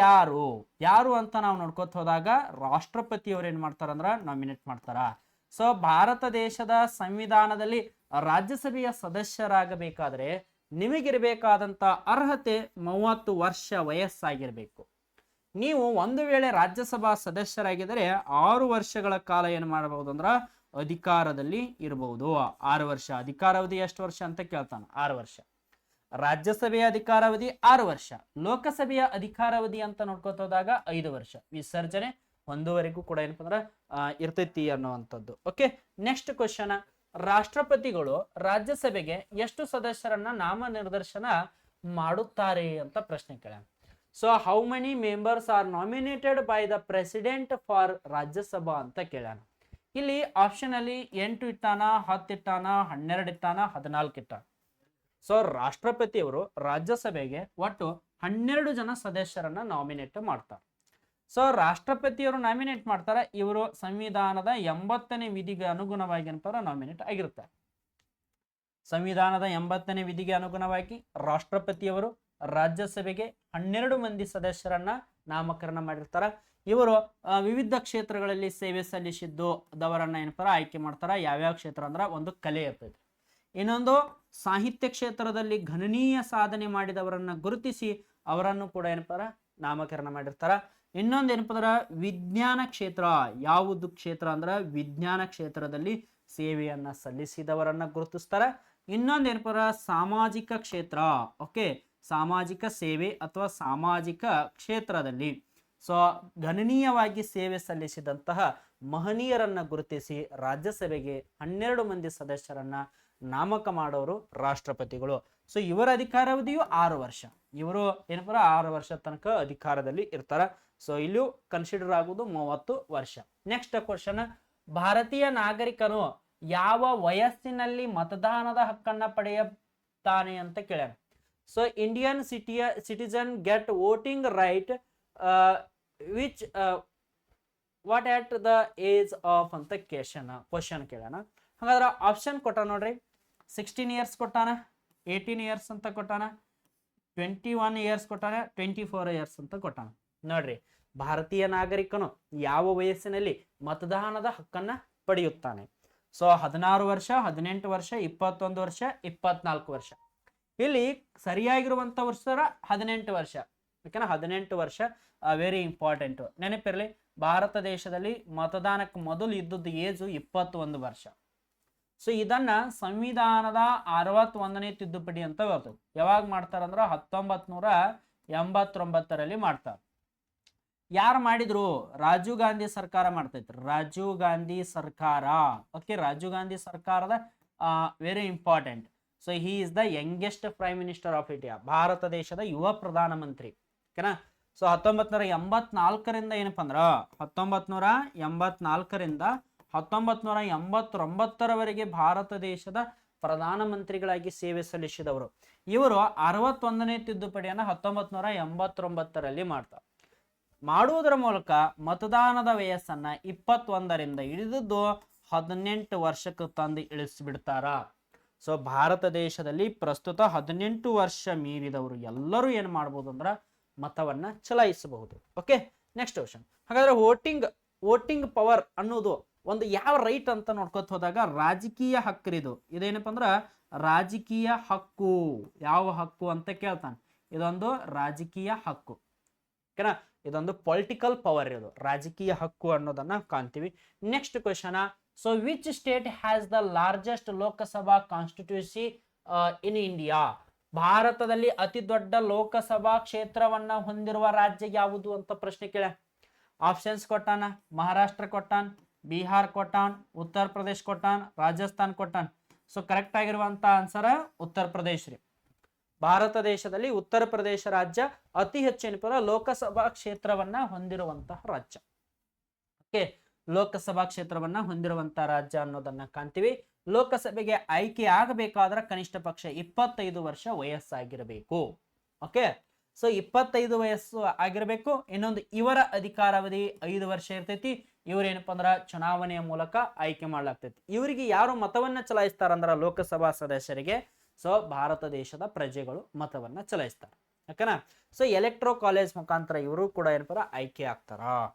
A: ಯಾರು ಅಂತ ನಾವು ನೋಡ್ಕೋತ ಹೋದಾಗ ರಾಷ್ಟ್ರಪತಿಯವರು ಏನ್ ಮಾಡ್ತಾರಂದ್ರ ನಾಮಿನೇಟ್ ಮಾಡ್ತಾರ. ಸೊ ಭಾರತ ದೇಶದ ಸಂವಿಧಾನದಲ್ಲಿ ರಾಜ್ಯಸಭೆಯ ಸದಸ್ಯರಾಗಬೇಕಾದ್ರೆ ನಿಮಗಿರಬೇಕಾದಂತ ಅರ್ಹತೆ 30 ವರ್ಷ ವಯಸ್ಸಾಗಿರ್ಬೇಕು. ನೀವು ಒಂದು ವೇಳೆ ರಾಜ್ಯಸಭಾ ಸದಸ್ಯರಾಗಿದ್ದರೆ 6 ವರ್ಷಗಳ ಕಾಲ ಏನು ಮಾಡಬಹುದು ಅಂದ್ರ ಅಧಿಕಾರದಲ್ಲಿ ಇರಬಹುದು. 6 ವರ್ಷ. ಅಧಿಕಾರಾವಧಿ ಎಷ್ಟು ವರ್ಷ ಅಂತ ಕೇಳ್ತಾನೆ? 6 ವರ್ಷ. ರಾಜ್ಯಸಭೆಯ ಅಧಿಕಾರಾವಧಿ 6 ವರ್ಷ. ಲೋಕಸಭೆಯ ಅಧಿಕಾರಾವಧಿ ಅಂತ ನೋಡ್ಕೋತ ಹೋದಾಗ 5 ವರ್ಷ. ವಿಸರ್ಜನೆ ಒಂದುವರೆಗೂ ಕೂಡ ಏನಪ್ಪ ಅಂದ್ರ ಇರ್ತೈತಿ ಅನ್ನುವಂಥದ್ದು. Okay, next question. ರಾಷ್ಟ್ರಪತಿಗಳು ರಾಜ್ಯಸಭೆಗೆ ಎಷ್ಟು ಸದಸ್ಯರನ್ನ ನಾಮನಿರ್ದೇಶನ ಮಾಡುತ್ತಾರೆ ಅಂತ ಪ್ರಶ್ನೆ ಕೇಳ. So how many members are nominated by the president for Rajya Sabha ಅಂತ ಕೇಳ್ಯಾನ. ಇಲ್ಲಿ ಆಪ್ಷನ್ ಅಲ್ಲಿ 8 ಇಟ್ಟಾನ, 10 ಇಟ್ಟಾನ, 12 ಇಟ್ಟಾನ, 14 ಇಟ್ಟಾನ. ಸೊ ರಾಷ್ಟ್ರಪತಿಯವರು ರಾಜ್ಯಸಭೆಗೆ ಒಟ್ಟು 12 ಜನ ಸದಸ್ಯರನ್ನ ನಾಮಿನೇಟ್ ಮಾಡ್ತಾರೆ. ಸೊ ರಾಷ್ಟ್ರಪತಿಯವರು ನಾಮಿನೇಟ್ ಮಾಡ್ತಾರೆ, ಇವರು ಸಂವಿಧಾನದ 80ನೇ ವಿಧಿಗೆ ಅನುಗುಣವಾಗಿ ಏನಪ್ಪ ನಾಮಿನೇಟ್ ಆಗಿರ್ತಾರೆ. ಸಂವಿಧಾನದ 80ನೇ ವಿಧಿಗೆ ಅನುಗುಣವಾಗಿ ರಾಷ್ಟ್ರಪತಿಯವರು ರಾಜ್ಯಸಭೆಗೆ 12 ಮಂದಿ ಸದಸ್ಯರನ್ನ ನಾಮಕರಣ ಮಾಡಿರ್ತಾರ. ಇವರು ವಿವಿಧ ಕ್ಷೇತ್ರಗಳಲ್ಲಿ ಸೇವೆ ಸಲ್ಲಿಸಿದ್ದವರನ್ನ ಏನಪ್ಪ ಆಯ್ಕೆ ಮಾಡ್ತಾರ. ಯಾವ್ಯಾವ ಕ್ಷೇತ್ರ ಅಂದ್ರೆ ಒಂದು ಕಲೆ ಇರ್ತೈತಿ, ಇನ್ನೊಂದು ಸಾಹಿತ್ಯ ಕ್ಷೇತ್ರದಲ್ಲಿ ಗಣನೀಯ ಸಾಧನೆ ಮಾಡಿದವರನ್ನ ಗುರುತಿಸಿ ಅವರನ್ನು ಕೂಡ ಏನಪ್ಪ ನಾಮಕರಣ ಮಾಡಿರ್ತಾರ. ಇನ್ನೊಂದು ಏನಪ್ಪ ವಿಜ್ಞಾನ ಕ್ಷೇತ್ರ, ಯಾವುದು ಕ್ಷೇತ್ರ ಅಂದ್ರೆ ವಿಜ್ಞಾನ ಕ್ಷೇತ್ರದಲ್ಲಿ ಸೇವೆಯನ್ನ ಸಲ್ಲಿಸಿದವರನ್ನ ಗುರುತಿಸ್ತಾರ. ಇನ್ನೊಂದು ಏನಪ್ಪ ಸಾಮಾಜಿಕ ಕ್ಷೇತ್ರ, ಓಕೆ, ಸಾಮಾಜಿಕ ಸೇವೆ ಅಥವಾ ಸಾಮಾಜಿಕ ಕ್ಷೇತ್ರದಲ್ಲಿ ಸೊ ಗಣನೀಯವಾಗಿ ಸೇವೆ ಸಲ್ಲಿಸಿದಂತಹ ಮಹನೀಯರನ್ನ ಗುರುತಿಸಿ ರಾಜ್ಯಸಭೆಗೆ 12 ಮಂದಿ ಸದಸ್ಯರನ್ನ ನಾಮಕ ಮಾಡೋರು ರಾಷ್ಟ್ರಪತಿಗಳು. ಸೊ ಇವರ ಅಧಿಕಾರಾವಧಿಯು 6 ವರ್ಷ. ಇವರು ಏನಪ್ಪ 6 ವರ್ಷ ತನಕ ಅಧಿಕಾರದಲ್ಲಿ ಇರ್ತಾರ. ಸೊ ಇಲ್ಲಿಯೂ ಕನ್ಸಿಡರ್ ಆಗುವುದು 30 ವರ್ಷ. ನೆಕ್ಸ್ಟ್ ಕ್ವಶನ್, ಭಾರತೀಯ ನಾಗರಿಕನು ಯಾವ ವಯಸ್ಸಿನಲ್ಲಿ ಮತದಾನದ ಹಕ್ಕನ್ನ ಪಡೆಯುತ್ತಾನೆ ಅಂತ ಕೇಳ್ಯಾರ. So Indian citizen get voting right which what at the age of ಅಂತ ಕ್ವಶನ್ ಕೇಳೋಣ. ಹಾಗಾದ್ರೆ ಆಪ್ಷನ್ ಕೊಟ್ಟ ನೋಡ್ರಿ, 16 ಇಯರ್ಸ್ ಕೊಟ್ಟಾನ, 18 ಇಯರ್ಸ್ ಅಂತ ಕೊಟ್ಟಾನ, 21 ಇಯರ್ಸ್ ಕೊಟ್ಟಾನ, 24 ಇಯರ್ಸ್ ಅಂತ ಕೊಟ್ಟಾನ. ನೋಡ್ರಿ, ಭಾರತೀಯ ನಾಗರಿಕನು ಯಾವ ವಯಸ್ಸಿನಲ್ಲಿ ಮತದಾನದ ಹಕ್ಕನ್ನ ಪಡೆಯುತ್ತಾನೆ. ಸೊ 16 ವರ್ಷ, 18 ವರ್ಷ, 21 ವರ್ಷ, 24 ವರ್ಷ. ಇಲ್ಲಿ ಸರಿಯಾಗಿರುವಂತ ವರ್ಷ 18 ವರ್ಷ. ಯಾಕಂದ್ರೆ 18 ವರ್ಷ ವೆರಿ ಇಂಪಾರ್ಟೆಂಟ್, ನೆನಪಿರಲಿ. ಭಾರತ ದೇಶದಲ್ಲಿ ಮತದಾನಕ್ಕೆ ಮೊದಲು ಇದ್ದದ್ದು ಏಜು 21 ವರ್ಷ. ಸೊ ಇದನ್ನ ಸಂವಿಧಾನದ 61ನೇ ತಿದ್ದುಪಡಿ ಅಂತ ಬರ್ತದೆ. ಯಾವಾಗ ಮಾಡ್ತಾರಂದ್ರ 1989ರಲ್ಲಿ ಮಾಡ್ತಾರೆ. ಯಾರು ಮಾಡಿದ್ರು? ರಾಜೀವ್ ಗಾಂಧಿ ಸರ್ಕಾರ ಮಾಡ್ತೈತ್ರಿ, ರಾಜೀವ್ ಗಾಂಧಿ ಸರ್ಕಾರ. ಓಕೆ, ರಾಜೀವ್ ಗಾಂಧಿ ಸರ್ಕಾರದ very important. So he is the youngest prime minister of India, Bharat ದೇಶದ ಯುವ ಪ್ರಧಾನಮಂತ್ರಿ. ಓಕೆನಾ. ಸೊ 1984ರಿಂದ ಏನಪ್ಪ ಅಂದ್ರ 1984ರಿಂದ 1989ರವರೆಗೆ ಭಾರತ ದೇಶದ ಪ್ರಧಾನಮಂತ್ರಿಗಳಾಗಿ ಸೇವೆ ಸಲ್ಲಿಸಿದವರು. ಇವರು 61ನೇ ತಿದ್ದುಪಡಿಯನ್ನ 1989ರಲ್ಲಿ ಮಾಡ್ತಾರೆ. ಮಾಡುವುದರ ಮೂಲಕ ಮತದಾನದ ವಯಸ್ಸನ್ನ 21ರಿಂದ ಹಿಡಿದು 18 ವರ್ಷಕ್ಕೆ ತಂದು ಇಳಿಸಿಬಿಡ್ತಾರ. ಸೊ ಭಾರತ ದೇಶದಲ್ಲಿ ಪ್ರಸ್ತುತ 18 ವರ್ಷ ಮೀರಿದವರು ಎಲ್ಲರೂ ಏನ್ ಮಾಡ್ಬೋದು ಅಂದ್ರ ಮತವನ್ನ ಚಲಾಯಿಸಬಹುದು. Okay, next question. ಹಾಗಾದ್ರೆ ವೋಟಿಂಗ್ ಪವರ್ ಅನ್ನೋದು ಒಂದು ಯಾವ ರೈಟ್ ಅಂತ ನೋಡ್ಕೊತ ಹೋದಾಗ ರಾಜಕೀಯ ಹಕ್ಕು. ಇದೇನಪ್ಪ ಅಂದ್ರ ರಾಜಕೀಯ ಹಕ್ಕು. ಯಾವ ಹಕ್ಕು ಅಂತ ಕೇಳ್ತಾನೆ. ಇದೊಂದು ರಾಜಕೀಯ ಹಕ್ಕು. ಓಕೆನಾ, ಇದೊಂದು ಪೊಲಿಟಿಕಲ್ ಪವರ್, ಇದು ರಾಜಕೀಯ ಹಕ್ಕು ಅನ್ನೋದನ್ನ ಕಾಣ್ತೀವಿ. Next question, so which state has the largest Lok Sabha constituency in India? ಭಾರತದಲ್ಲಿ ಅತಿ ದೊಡ್ಡ ಲೋಕಸಭಾ ಕ್ಷೇತ್ರವನ್ನ ಹೊಂದಿರುವ ರಾಜ್ಯ ಯಾವುದು ಅಂತ ಪ್ರಶ್ನೆ ಕೇಳ. ಆಪ್ಷನ್ಸ್ ಕೊಟ್ಟಾನ, ಮಹಾರಾಷ್ಟ್ರ ಕೊಟ್ಟಾನ್, ಬಿಹಾರ್ ಕೊಟ್ಟಾನ್, ಉತ್ತರ ಪ್ರದೇಶ್ ಕೊಟ್ಟಾನ್, ರಾಜಸ್ಥಾನ್ ಕೊಟ್ಟಾನ್. ಸೊ ಕರೆಕ್ಟ್ ಆಗಿರುವಂತ ಆನ್ಸರ್ ಉತ್ತರ ಪ್ರದೇಶ್ ರೀ. ಭಾರತ ದೇಶದಲ್ಲಿ ಉತ್ತರ ಪ್ರದೇಶ ರಾಜ್ಯ ಅತಿ ಹೆಚ್ಚಿನ ಲೋಕಸಭಾ ಕ್ಷೇತ್ರವನ್ನ ಹೊಂದಿರುವಂತಹ ರಾಜ್ಯ. ಓಕೆ, ಲೋಕಸಭಾ ಕ್ಷೇತ್ರವನ್ನ ಹೊಂದಿರುವಂತಹ ರಾಜ್ಯ ಅನ್ನೋದನ್ನ ಕಾಣ್ತೀವಿ. ಲೋಕಸಭೆಗೆ ಆಯ್ಕೆ ಆಗಬೇಕಾದ್ರೆ ಕನಿಷ್ಠ ಪಕ್ಷ 25 ವರ್ಷ ವಯಸ್ಸಾಗಿರಬೇಕು. ಓಕೆ, ಸೊ 25 ವಯಸ್ಸು ಆಗಿರಬೇಕು. ಇನ್ನೊಂದು ಇವರ ಅಧಿಕಾರಾವಧಿ 5 ವರ್ಷ ಇರ್ತೈತಿ. ಇವ್ರೇನಪ್ಪ ಅಂದ್ರ ಚುನಾವಣೆಯ ಮೂಲಕ ಆಯ್ಕೆ ಮಾಡ್ಲಾಗ್ತೈತಿ. ಇವರಿಗೆ ಯಾರು ಮತವನ್ನ ಚಲಾಯಿಸ್ತಾರಂದ್ರ ಲೋಕಸಭಾ ಸದಸ್ಯರಿಗೆ ಸೊ ಭಾರತ ದೇಶದ ಪ್ರಜೆಗಳು ಮತವನ್ನ ಚಲಾಯಿಸ್ತಾರೆ. ಓಕೆನಾ. ಸೊ ಎಲೆಕ್ಟ್ರೋ ಕಾಲೇಜ್ ಮುಖಾಂತರ ಇವರು ಕೂಡ ಏನಪ್ಪ ಆಯ್ಕೆ ಆಗ್ತಾರ.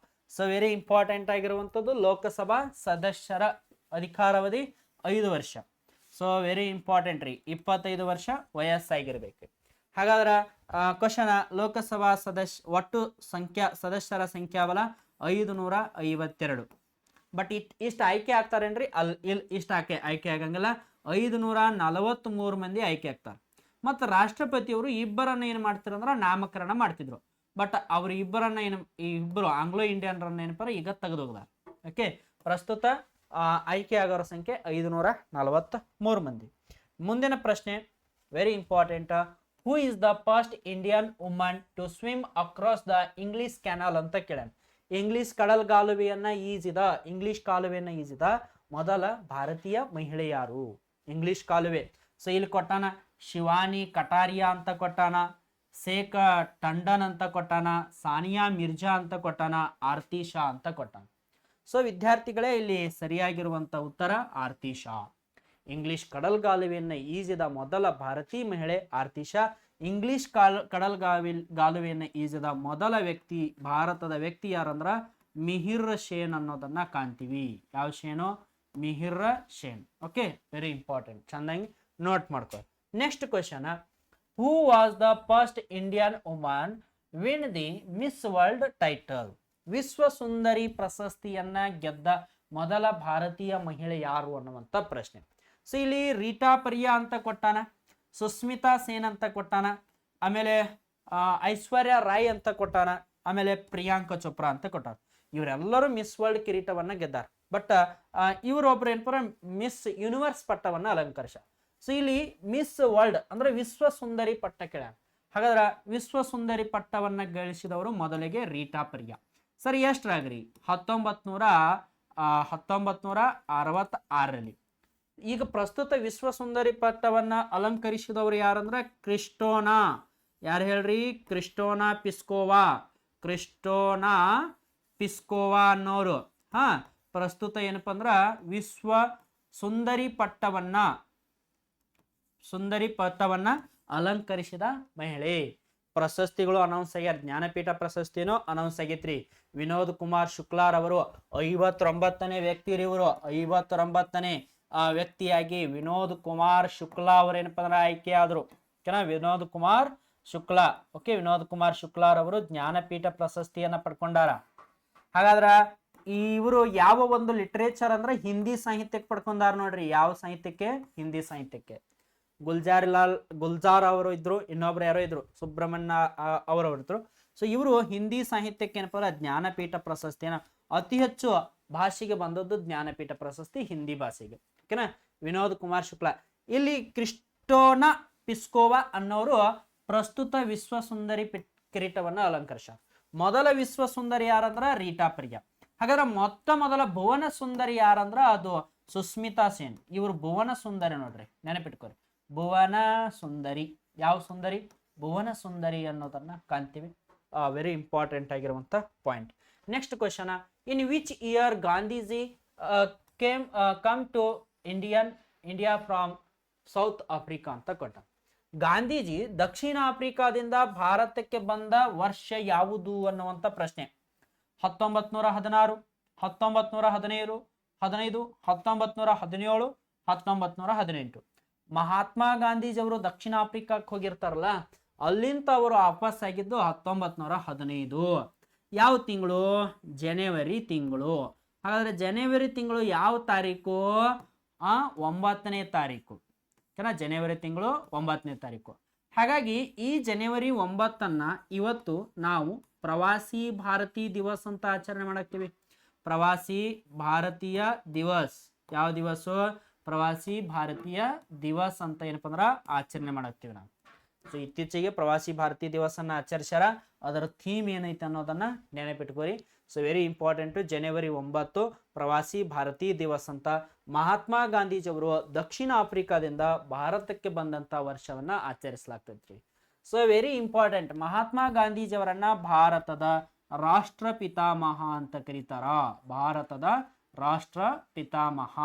A: ಸೊ ವೆರಿ ಇಂಪಾರ್ಟೆಂಟ್ ಆಗಿರುವಂಥದ್ದು ಲೋಕಸಭಾ ಸದಸ್ಯರ ಅಧಿಕಾರಾವಧಿ 5 ವರ್ಷ. ಸೊ ವೆರಿ ಇಂಪಾರ್ಟೆಂಟ್ ರೀ, 25 ವರ್ಷ ವಯಸ್ಸಾಗಿರ್ಬೇಕು. ಹಾಗಾದ್ರೆ ಕ್ವಶನ್, ಲೋಕಸಭಾ ಒಟ್ಟು ಸದಸ್ಯರ ಸಂಖ್ಯಾಬಲ 552. ಬಟ್ ಇಷ್ಟು ಆಯ್ಕೆ ಆಗ್ತಾರೇನ್ರಿ? ಇಷ್ಟು ಆಯ್ಕೆ ಆಗಂಗಿಲ್ಲ. 543 ಮಂದಿ ಆಯ್ಕೆ ಆಗ್ತಾರೆ. ಮತ್ತು ರಾಷ್ಟ್ರಪತಿಯವರು ಇಬ್ಬರನ್ನ ಏನು ಮಾಡ್ತಿರಂದ್ರ ನಾಮಕರಣ ಮಾಡ್ತಿದ್ರು. ಬಟ್ ಅವ್ರ ಇಬ್ಬರು ಆಂಗ್ಲೋ ಇಂಡಿಯನ್ರನ್ನ ಏನಪ್ಪ ಈಗ ತೆಗೆದೋಗ್ದಾರ. ಓಕೆ, ಪ್ರಸ್ತುತ ಆಯ್ಕೆ ಆಗೋರ ಸಂಖ್ಯೆ 543 ಮಂದಿ. ಮುಂದಿನ ಪ್ರಶ್ನೆ very important. Who is the first Indian woman to swim across the English canal ಅಂತ ಕೇಳ. ಇಂಗ್ಲಿಷ್ ಕಾಲುವೆಯನ್ನ ಈಜಿದ ಮೊದಲ ಭಾರತೀಯ ಮಹಿಳೆ ಯಾರು? ಇಂಗ್ಲಿಷ್ ಕಾಲುವೆ. ಸೊ ಇಲ್ಲಿ ಕೊಟ್ಟಾನ ಶಿವಾನಿ ಕಟಾರಿಯಾ ಅಂತ ಕೊಟ್ಟಾನ, ಶೇಖ ಟಂಡನ್ ಅಂತ ಕೊಟ್ಟಾನ, ಸಾನಿಯಾ ಮಿರ್ಜಾ ಅಂತ ಕೊಟ್ಟಾನ, ಆರ್ತಿ ಶಾ ಅಂತ ಕೊಟ್ಟಾನ. ಸೊ ವಿದ್ಯಾರ್ಥಿಗಳೇ ಇಲ್ಲಿ ಸರಿಯಾಗಿರುವಂತ ಉತ್ತರ ಆರ್ತಿ ಶಾ. ಇಂಗ್ಲಿಷ್ ಕಡಲ್ಗಾಲುವೆಯನ್ನು ಈಜಿದ ಮೊದಲ ಭಾರತೀಯ ಮಹಿಳೆ ಆರ್ತಿ ಶಾ. ಇಂಗ್ಲಿಷ್ ಕಡಲ್ಗಾಲುವೆಯನ್ನು ಈಜಿದ ಮೊದಲ ವ್ಯಕ್ತಿ ಭಾರತದ ವ್ಯಕ್ತಿ ಯಾರಂದ್ರ ಮಿಹಿರ್ ಶೇನ್ ಅನ್ನೋದನ್ನ ಕಾಣ್ತೀವಿ. ಯಾವ Sen? Mihir Sen. Okay, very important, ಚೆನ್ನಾಗಿ ನೋಟ್ ಮಾಡ್ಕೊ. Next question, who was the first Indian woman win the Miss World title? ವಿಶ್ವ ಸುಂದರಿ ಪ್ರಶಸ್ತಿಯನ್ನ ಗೆದ್ದ ಮೊದಲ ಭಾರತೀಯ ಮಹಿಳೆ ಯಾರು ಅನ್ನುವಂಥ ಪ್ರಶ್ನೆ. ಸೊ ಇಲ್ಲಿ ರೀಟಾ ಪರಿಯಾ ಅಂತ ಕೊಟ್ಟಾನ, ಸುಸ್ಮಿತಾ ಸೇನ್ ಅಂತ ಕೊಟ್ಟಾನ, ಆಮೇಲೆ ಐಶ್ವರ್ಯ ರಾಯ್ ಅಂತ ಕೊಟ್ಟಾನ, ಆಮೇಲೆ ಪ್ರಿಯಾಂಕಾ ಚೋಪ್ರಾ ಅಂತ ಕೊಟ್ಟಾರ. ಇವರೆಲ್ಲರೂ ಮಿಸ್ ವರ್ಲ್ಡ್ ಕಿರೀಟವನ್ನ ಗೆದ್ದಾರ. ಬಟ್ ಇವರೊಬ್ರು ಏನಪ್ಪ ಮಿಸ್ ಯೂನಿವರ್ಸ್ ಪಟ್ಟವನ್ನ ಅಲಂಕರಿಸ. ಸೊ ಇಲ್ಲಿ ಮಿಸ್ ವರ್ಲ್ಡ್ ಅಂದ್ರೆ ವಿಶ್ವ ಸುಂದರಿ ಪಟ್ಟ ಕೇಳ್ಯಾರ. ಹಾಗಾದ್ರೆ ವಿಶ್ವ ಸುಂದರಿ ಪಟ್ಟವನ್ನ ಗಳಿಸಿದವರು ಮೊದಲಿಗೆ ರೀಟಾ ಪರಿಯಾ. ಸರಿ, ಎಷ್ಟ್ರಾಗ್ರಿ? 1966ರಲ್ಲಿ. ಈಗ ಪ್ರಸ್ತುತ ವಿಶ್ವ ಸುಂದರಿ ಪಟ್ಟವನ್ನ ಅಲಂಕರಿಸಿದವರು ಯಾರಂದ್ರ ಕ್ರಿಸ್ಟೋನಾ. ಯಾರು ಹೇಳ್ರಿ? ಕ್ರಿಸ್ಟೋನಾ ಪಿಸ್ಕೋವಾ. ಕ್ರಿಸ್ಟೋನಾ ಪಿಸ್ಕೋವಾ ಅನ್ನೋರು ಪ್ರಸ್ತುತ ಏನಪ್ಪಾ ಅಂದ್ರ ವಿಶ್ವ ಸುಂದರಿ ಪಟ್ಟವನ್ನ ಅಲಂಕರಿಸಿದ ಮಹಿಳೆ. ಪ್ರಶಸ್ತಿಗಳು ಅನೌನ್ಸ್ ಆಗ್ಯಾರ. ಜ್ಞಾನಪೀಠ ಪ್ರಶಸ್ತಿನೂ ಅನೌನ್ಸ್ ಆಗೈತ್ರಿ. ವಿನೋದ್ ಕುಮಾರ್ ಶುಕ್ಲಾರ್ ಅವರು 59ನೇ ವ್ಯಕ್ತಿ ರೀ. ಇವರು 59ನೇ ವ್ಯಕ್ತಿಯಾಗಿ ವಿನೋದ್ ಕುಮಾರ್ ಶುಕ್ಲಾ ಅವರು ಏನಪ್ಪಾ ಅಂದ್ರೆ ಆಯ್ಕೆ ಆದ್ರು. ಓಕೆನಾ? ವಿನೋದ್ ಕುಮಾರ್ ಶುಕ್ಲಾ. ಓಕೆ, ವಿನೋದ್ ಕುಮಾರ್ ಶುಕ್ಲಾರ್ ಅವರು ಜ್ಞಾನಪೀಠ ಪ್ರಶಸ್ತಿಯನ್ನ ಪಡ್ಕೊಂಡಾರ. ಹಾಗಾದ್ರ ಇವರು ಯಾವ ಒಂದು ಲಿಟರೇಚರ್ ಅಂದ್ರೆ ಹಿಂದಿ ಸಾಹಿತ್ಯಕ್ಕೆ ಪಡ್ಕೊಂಡಾರ ನೋಡ್ರಿ. ಯಾವ ಸಾಹಿತ್ಯಕ್ಕೆ? ಹಿಂದಿ ಸಾಹಿತ್ಯಕ್ಕೆ. ಗುಲ್ಜಾರ್ ಅವರು ಇದ್ರು, ಇನ್ನೊಬ್ರು ಯಾರೋ ಇದ್ರು, ಸುಬ್ರಹ್ಮಣ್ಯ ಅವರವರು ಇದ್ರು. ಸೊ ಇವರು ಹಿಂದಿ ಸಾಹಿತ್ಯಕ್ಕೆ ಏನಪ್ಪ ಅಂದ್ರೆ ಜ್ಞಾನಪೀಠ ಪ್ರಶಸ್ತಿಯನ್ನ ಅತಿ ಹೆಚ್ಚು ಭಾಷೆಗೆ ಬಂದದ್ದು ಜ್ಞಾನಪೀಠ ಪ್ರಶಸ್ತಿ ಹಿಂದಿ ಭಾಷೆಗೆ. ಓಕೆನಾ? ವಿನೋದ್ ಕುಮಾರ್ ಶುಕ್ಲಾ. ಇಲ್ಲಿ ಕ್ರಿಸ್ಟೋನಾ ಪಿಸ್ಕೋವಾ ಅನ್ನೋರು ಪ್ರಸ್ತುತ ವಿಶ್ವ ಸುಂದರಿ ಕಿರೀಟವನ್ನ ಅಲಂಕರಿಸ. ಮೊದಲ ವಿಶ್ವ ಸುಂದರಿ ಯಾರಂದ್ರ ರೀಟಾ ಪರಿಯಾ. ಹಾಗಾದ್ರೆ ಮೊದಲ ಭುವನ ಸುಂದರಿ ಯಾರಂದ್ರ ಅದು ಸುಸ್ಮಿತಾ ಸೇನ್. ಇವರು ಭುವನ ಸುಂದರಿ ನೋಡ್ರಿ, ನೆನಪಿಟ್ಕೋರಿ. ಭುವನ ಸುಂದರಿ. ಯಾವ ಸುಂದರಿ? ಭುವನ ಸುಂದರಿ ಅನ್ನೋದನ್ನ ಕಾಣ್ತೀವಿ. ವೆರಿ ಇಂಪಾರ್ಟೆಂಟ್ ಆಗಿರುವಂತ point. Next question, in which year Gandhiji come to India from South Africa ಅಂತ ಕೊಟ್ಟ. ಗಾಂಧೀಜಿ ದಕ್ಷಿಣ ಆಫ್ರಿಕಾದಿಂದ ಭಾರತಕ್ಕೆ ಬಂದ ವರ್ಷ ಯಾವುದು ಅನ್ನುವಂಥ ಪ್ರಶ್ನೆ. 1916, 1915, 1917, 1918. ಮಹಾತ್ಮ ಗಾಂಧೀಜಿಯವರು ದಕ್ಷಿಣ ಆಫ್ರಿಕಾಕ್ಕೆ ಹೋಗಿರ್ತಾರಲ್ಲ, ಅಲ್ಲಿಂದ ಅವರು ವಾಪಸ್ ಆಗಿದ್ದು 1915. ಯಾವ ತಿಂಗಳು? ಜನವರಿ ತಿಂಗಳು. ಹಾಗಾದ್ರೆ ಜನವರಿ ತಿಂಗಳು ಯಾವ ತಾರೀಕು? 9ನೇ ತಾರೀಕು. ಜನವರಿ ತಿಂಗಳು 9ನೇ ತಾರೀಕು. ಹಾಗಾಗಿ ಈ ಜನವರಿ 9 ಇವತ್ತು ನಾವು ಪ್ರವಾಸಿ ಭಾರತೀಯ ದಿವಸ್ ಅಂತ ಆಚರಣೆ ಮಾಡಾಕ್ತೀವಿ. ಪ್ರವಾಸಿ ಭಾರತೀಯ ದಿವಸ್. ಯಾವ ದಿವಸ? ಪ್ರವಾಸಿ ಭಾರತೀಯ ದಿವಸ್ ಅಂತ ಏನಪ್ಪ ಅಂದ್ರ ಆಚರಣೆ ಮಾಡಾಕ್ತೀವಿ ನಾವು. ಸೊ ಇತ್ತೀಚೆಗೆ ಪ್ರವಾಸಿ ಭಾರತೀಯ ದಿವಸ್ ಅನ್ನ ಆಚರಿಸ್ಯಾರ. ಅದರ ಥೀಮ್ ಏನೈತೆ ಅನ್ನೋದನ್ನ ನೆನಪಿಟ್ಕೋರಿ. So very important. ಜನವರಿ 9 ಪ್ರವಾಸಿ ಭಾರತೀಯ ದಿವಸ್ ಅಂತ. ಮಹಾತ್ಮ ಗಾಂಧೀಜಿಯವರು ದಕ್ಷಿಣ ಆಫ್ರಿಕಾದಿಂದ ಭಾರತಕ್ಕೆ ಬಂದಂತ ವರ್ಷವನ್ನ ಆಚರಿಸಲಾಗ್ತೈತ್ರಿ. So very important. ಮಹಾತ್ಮ ಗಾಂಧೀಜಿಯವರನ್ನ ಭಾರತದ ರಾಷ್ಟ್ರ ಪಿತಾಮಹ ಅಂತ ಕರೀತಾರ. ಭಾರತದ ರಾಷ್ಟ್ರ ಪಿತಾಮಹ.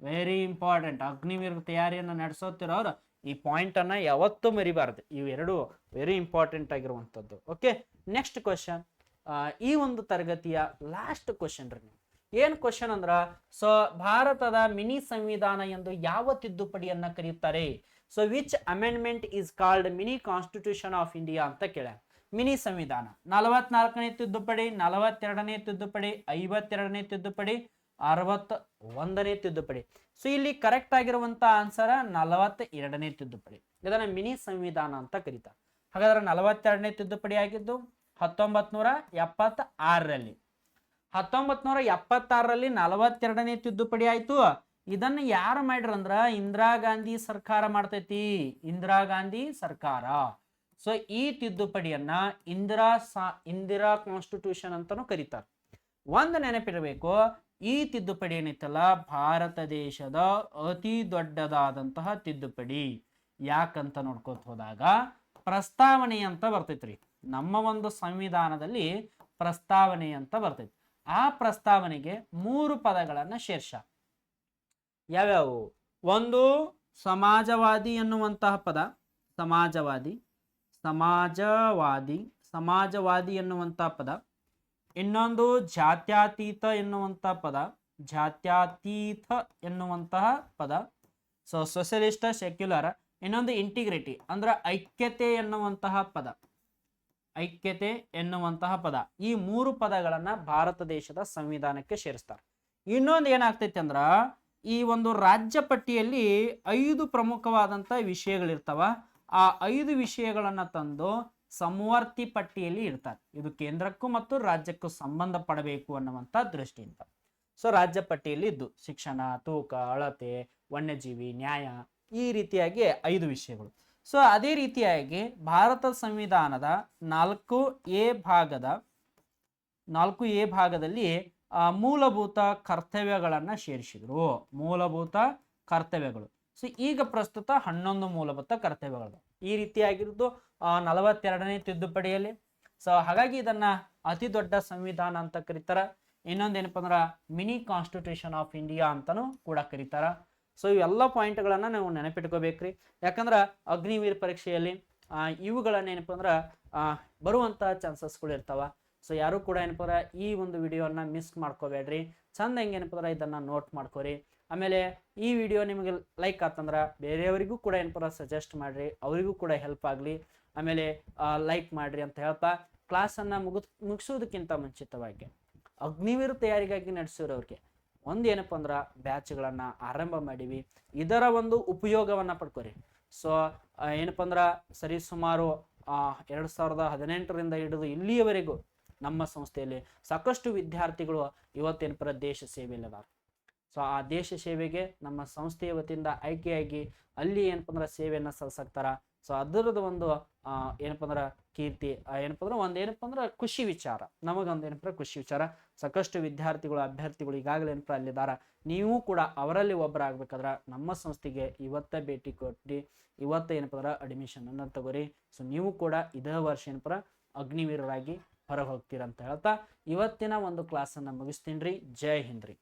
A: Very important. ಅಗ್ನಿವೀರ್ ತಯಾರಿಯನ್ನು ನಡೆಸೋತಿರೋರು ಈ ಪಾಯಿಂಟ್ ಅನ್ನ ಯಾವತ್ತೂ ಮರಿಬಾರ್ದು. ಇವೆರಡು ವೆರಿ ಇಂಪಾರ್ಟೆಂಟ್ ಆಗಿರುವಂಥದ್ದು. Okay, next question. ಈ ಒಂದು ತರಗತಿಯ ಲಾಸ್ಟ್ ಕ್ವಶನ್ ರೀ. ಏನ್ ಕ್ವಶನ್ ಅಂದ್ರ, ಸೊ ಭಾರತದ ಮಿನಿ ಸಂವಿಧಾನ ಎಂದು ಯಾವ ತಿದ್ದುಪಡಿಯನ್ನ ಕರೆಯುತ್ತಾರೆ? So which amendment is called mini constitution of India ಅಂತ ಕೇಳ. ಮಿನಿ ಸಂವಿಧಾನ 44ನೇ ತಿದ್ದುಪಡಿ, 42ನೇ ತಿದ್ದುಪಡಿ, 52ನೇ ತಿದ್ದುಪಡಿ, 61ನೇ ತಿದ್ದುಪಡಿ. ಸೊ ಇಲ್ಲಿ ಕರೆಕ್ಟ್ ಆಗಿರುವಂತ ಆನ್ಸರ್ 42ನೇ ತಿದ್ದುಪಡಿ. ಇದನ್ನ ಮಿನಿ ಸಂವಿಧಾನ ಅಂತ ಕರೀತಾರೆ. ಹಾಗಾದ್ರೆ 42ನೇ ತಿದ್ದುಪಡಿ ಆಗಿದ್ದು 1976ರಲ್ಲಿ. 1976ರಲ್ಲಿ 42ನೇ ತಿದ್ದುಪಡಿ ಆಯ್ತು. ಇದನ್ನ ಯಾರು ಮಾಡ್ರಂದ್ರ ಇಂದಿರಾ ಗಾಂಧಿ ಸರ್ಕಾರ ಮಾಡ್ತೈತಿ. ಇಂದಿರಾ ಗಾಂಧಿ ಸರ್ಕಾರ. ಸೊ ಈ ತಿದ್ದುಪಡಿಯನ್ನ ಇಂದಿರಾ ಕಾನ್ಸ್ಟಿಟ್ಯೂಷನ್ ಅಂತಾನು ಕರೀತಾರೆ. ಒಂದು ನೆನಪಿರಬೇಕು, ಈ ತಿದ್ದುಪಡಿ ಏನೈತಲ್ಲ ಭಾರತ ದೇಶದ ಅತಿ ದೊಡ್ಡದಾದಂತಹ ತಿದ್ದುಪಡಿ. ಯಾಕಂತ ನೋಡ್ಕೋತ ಹೋದಾಗ ಪ್ರಸ್ತಾವನೆ ಅಂತ ಬರ್ತೈತ್ರಿ. ನಮ್ಮ ಒಂದು ಸಂವಿಧಾನದಲ್ಲಿ ಪ್ರಸ್ತಾವನೆ ಅಂತ ಬರ್ತೈತಿ. ಆ ಪ್ರಸ್ತಾವನೆಗೆ 3 ಪದಗಳನ್ನ ಸೇರ್ಸ. ಯಾವ್ಯಾವು? ಒಂದು ಸಮಾಜವಾದಿ ಎನ್ನುವಂತಹ ಪದ, ಸಮಾಜವಾದಿ ಸಮಾಜವಾದಿ ಸಮಾಜವಾದಿ ಎನ್ನುವಂತಹ ಪದ. ಇನ್ನೊಂದು ಜಾತ್ಯತೀತ ಎನ್ನುವಂತಹ ಪದ, ಜಾತ್ಯತೀತ ಎನ್ನುವಂತಹ ಪದ. So socialist, secular. ಇನ್ನೊಂದು ಇಂಟಿಗ್ರಿಟಿ ಅಂದ್ರೆ ಐಕ್ಯತೆ ಎನ್ನುವಂತಹ ಪದ, ಐಕ್ಯತೆ ಎನ್ನುವಂತಹ ಪದ. ಈ 3 ಪದಗಳನ್ನ ಭಾರತ ದೇಶದ ಸಂವಿಧಾನಕ್ಕೆ ಸೇರಿಸ್ತಾರೆ. ಇನ್ನೊಂದು ಏನಾಗ್ತೈತಿ ಅಂದ್ರ, ಈ ಒಂದು ರಾಜ್ಯ ಪಟ್ಟಿಯಲ್ಲಿ 5 ಪ್ರಮುಖವಾದಂತ ವಿಷಯಗಳಿರ್ತಾವ. ಆ 5 ವಿಷಯಗಳನ್ನ ತಂದು ಸಮವರ್ತಿ ಪಟ್ಟಿಯಲ್ಲಿ ಇಡ್ತಾರೆ. ಇದು ಕೇಂದ್ರಕ್ಕೂ ಮತ್ತು ರಾಜ್ಯಕ್ಕೂ ಸಂಬಂಧ ಪಡಬೇಕು ಅನ್ನುವಂತ ದೃಷ್ಟಿಯಿಂದ. ಸೊ ರಾಜ್ಯ ಪಟ್ಟಿಯಲ್ಲಿ ಇದ್ದು ಶಿಕ್ಷಣ, ತೂಕ, ಅಳತೆ, ವನ್ಯಜೀವಿ, ನ್ಯಾಯ, ಈ ರೀತಿಯಾಗಿ 5 ವಿಷಯಗಳು. ಸೊ ಅದೇ ರೀತಿಯಾಗಿ ಭಾರತ ಸಂವಿಧಾನದ 4A ಭಾಗದಲ್ಲಿ ಮೂಲಭೂತ ಕರ್ತವ್ಯಗಳನ್ನ ಸೇರಿಸಿದ್ರು. ಮೂಲಭೂತ ಕರ್ತವ್ಯಗಳು. ಸೊ ಈಗ ಪ್ರಸ್ತುತ 11 ಮೂಲಭೂತ ಕರ್ತವ್ಯಗಳು ಈ ರೀತಿಯಾಗಿರೋದು 42ನೇ ತಿದ್ದುಪಡಿಯಲ್ಲಿ. ಸೊ ಹಾಗಾಗಿ ಇದನ್ನ ಅತಿ ದೊಡ್ಡ ಸಂವಿಧಾನ ಅಂತ ಕರೀತಾರ. ಇನ್ನೊಂದೇನಪ್ಪ ಅಂದ್ರ ಮಿನಿ ಕಾನ್ಸ್ಟಿಟ್ಯೂಷನ್ ಆಫ್ ಇಂಡಿಯಾ ಅಂತಾನೂ ಕೂಡ ಕರೀತಾರ. ಸೊ ಇವೆಲ್ಲ ಪಾಯಿಂಟ್ಗಳನ್ನ ನಾವು ನೆನಪಿಟ್ಕೋಬೇಕ್ರಿ. ಯಾಕಂದ್ರ ಅಗ್ನಿವೀರ್ ಪರೀಕ್ಷೆಯಲ್ಲಿ ಇವುಗಳನ್ನ ಏನಪ್ಪ ಅಂದ್ರ ಬರುವಂತ ಚಾನ್ಸಸ್ಗಳು ಇರ್ತಾವ. ಸೊ ಯಾರು ಕೂಡ ಏನಪ್ಪ ಅಂದ್ರ ಈ ಒಂದು ವಿಡಿಯೋನ ಮಿಸ್ ಮಾಡ್ಕೋಬೇಡ್ರಿ. ಚಂದ ಹೆಂಗೇನಪ್ಪ ಅಂದ್ರ ಇದನ್ನ ನೋಟ್ ಮಾಡ್ಕೋರಿ. ಆಮೇಲೆ ಈ ವಿಡಿಯೋ ನಿಮಗೆ ಲೈಕ್ ಆತಂದ್ರ ಬೇರೆಯವರಿಗೂ ಕೂಡ ಏನಪ್ಪ ಸಜೆಸ್ಟ್ ಮಾಡ್ರಿ, ಅವರಿಗೂ ಕೂಡ ಹೆಲ್ಪ್ ಆಗಲಿ. ಆಮೇಲೆ ಲೈಕ್ ಮಾಡ್ರಿ ಅಂತ ಹೇಳ್ತಾ ಕ್ಲಾಸನ್ನು ಮುಗಿಸೋದಕ್ಕಿಂತ ಮುಂಚಿತವಾಗಿ ಅಗ್ನಿವೀರ್ ತಯಾರಿಗಾಗಿ ನಡೆಸಿರೋರಿಗೆ ಒಂದು ಏನಪ್ಪ ಅಂದ್ರೆ ಬ್ಯಾಚ್ಗಳನ್ನು ಆರಂಭ ಮಾಡೀವಿ. ಇದರ ಒಂದು ಉಪಯೋಗವನ್ನು ಪಡ್ಕೋರಿ. ಸೊ ಏನಪ್ಪ ಅಂದ್ರೆ ಸರಿಸುಮಾರು 2018ರಿಂದ ಹಿಡಿದು ಇಲ್ಲಿಯವರೆಗೂ ನಮ್ಮ ಸಂಸ್ಥೆಯಲ್ಲಿ ಸಾಕಷ್ಟು ವಿದ್ಯಾರ್ಥಿಗಳು ಇವತ್ತೇನಪ್ಪ ದೇಶ ಸೇವೆಯಲ್ಲಿದ್ದಾರೆ. ಸೊ ಆ ದೇಶ ಸೇವೆಗೆ ನಮ್ಮ ಸಂಸ್ಥೆಯ ವತಿಯಿಂದ ಆಯ್ಕೆಯಾಗಿ ಅಲ್ಲಿ ಏನಪ್ಪ ಅಂದ್ರೆ ಸೇವೆಯನ್ನು ಸಲ್ಲಿಸಾಕ್ತಾರ. ಸೊ ಅದರದ್ದು ಒಂದು ಏನಪ್ಪ ಅಂದ್ರೆ ಕೀರ್ತಿ, ಏನಪ್ಪ ಅಂದ್ರೆ ಏನಪ್ಪ ಅಂದ್ರೆ ಖುಷಿ ವಿಚಾರ, ನಮಗೊಂದು ಏನಪ್ಪ ಖುಷಿ ವಿಚಾರ. ಸಾಕಷ್ಟು ವಿದ್ಯಾರ್ಥಿಗಳು, ಅಭ್ಯರ್ಥಿಗಳು ಈಗಾಗಲೇ ಏನಪ್ಪ ಅಲ್ಲಿದ್ದಾರ. ನೀವು ಕೂಡ ಅವರಲ್ಲಿ ಒಬ್ಬರಾಗಬೇಕಾದ್ರೆ ನಮ್ಮ ಸಂಸ್ಥೆಗೆ ಇವತ್ತೇ ಭೇಟಿ ಕೊಟ್ಟು ಇವತ್ತೇ ಏನಪ್ಪ ಅಂದ್ರೆ ಅಡ್ಮಿಷನ್ ಅನ್ನು ತಗೋರಿ. ಸೊ ನೀವು ಕೂಡ ಇದೇ ವರ್ಷ ಏನಪ್ಪ ಅಗ್ನಿವೀರರಾಗಿ ಹೊರಗೆ ಹೋಗ್ತೀರಂತ ಹೇಳ್ತಾ ಇವತ್ತಿನ ಒಂದು ಕ್ಲಾಸನ್ನು ಮುಗಿಸ್ತೀನಿ ರೀ. ಜೈ ಹಿಂದ್ ರೀ.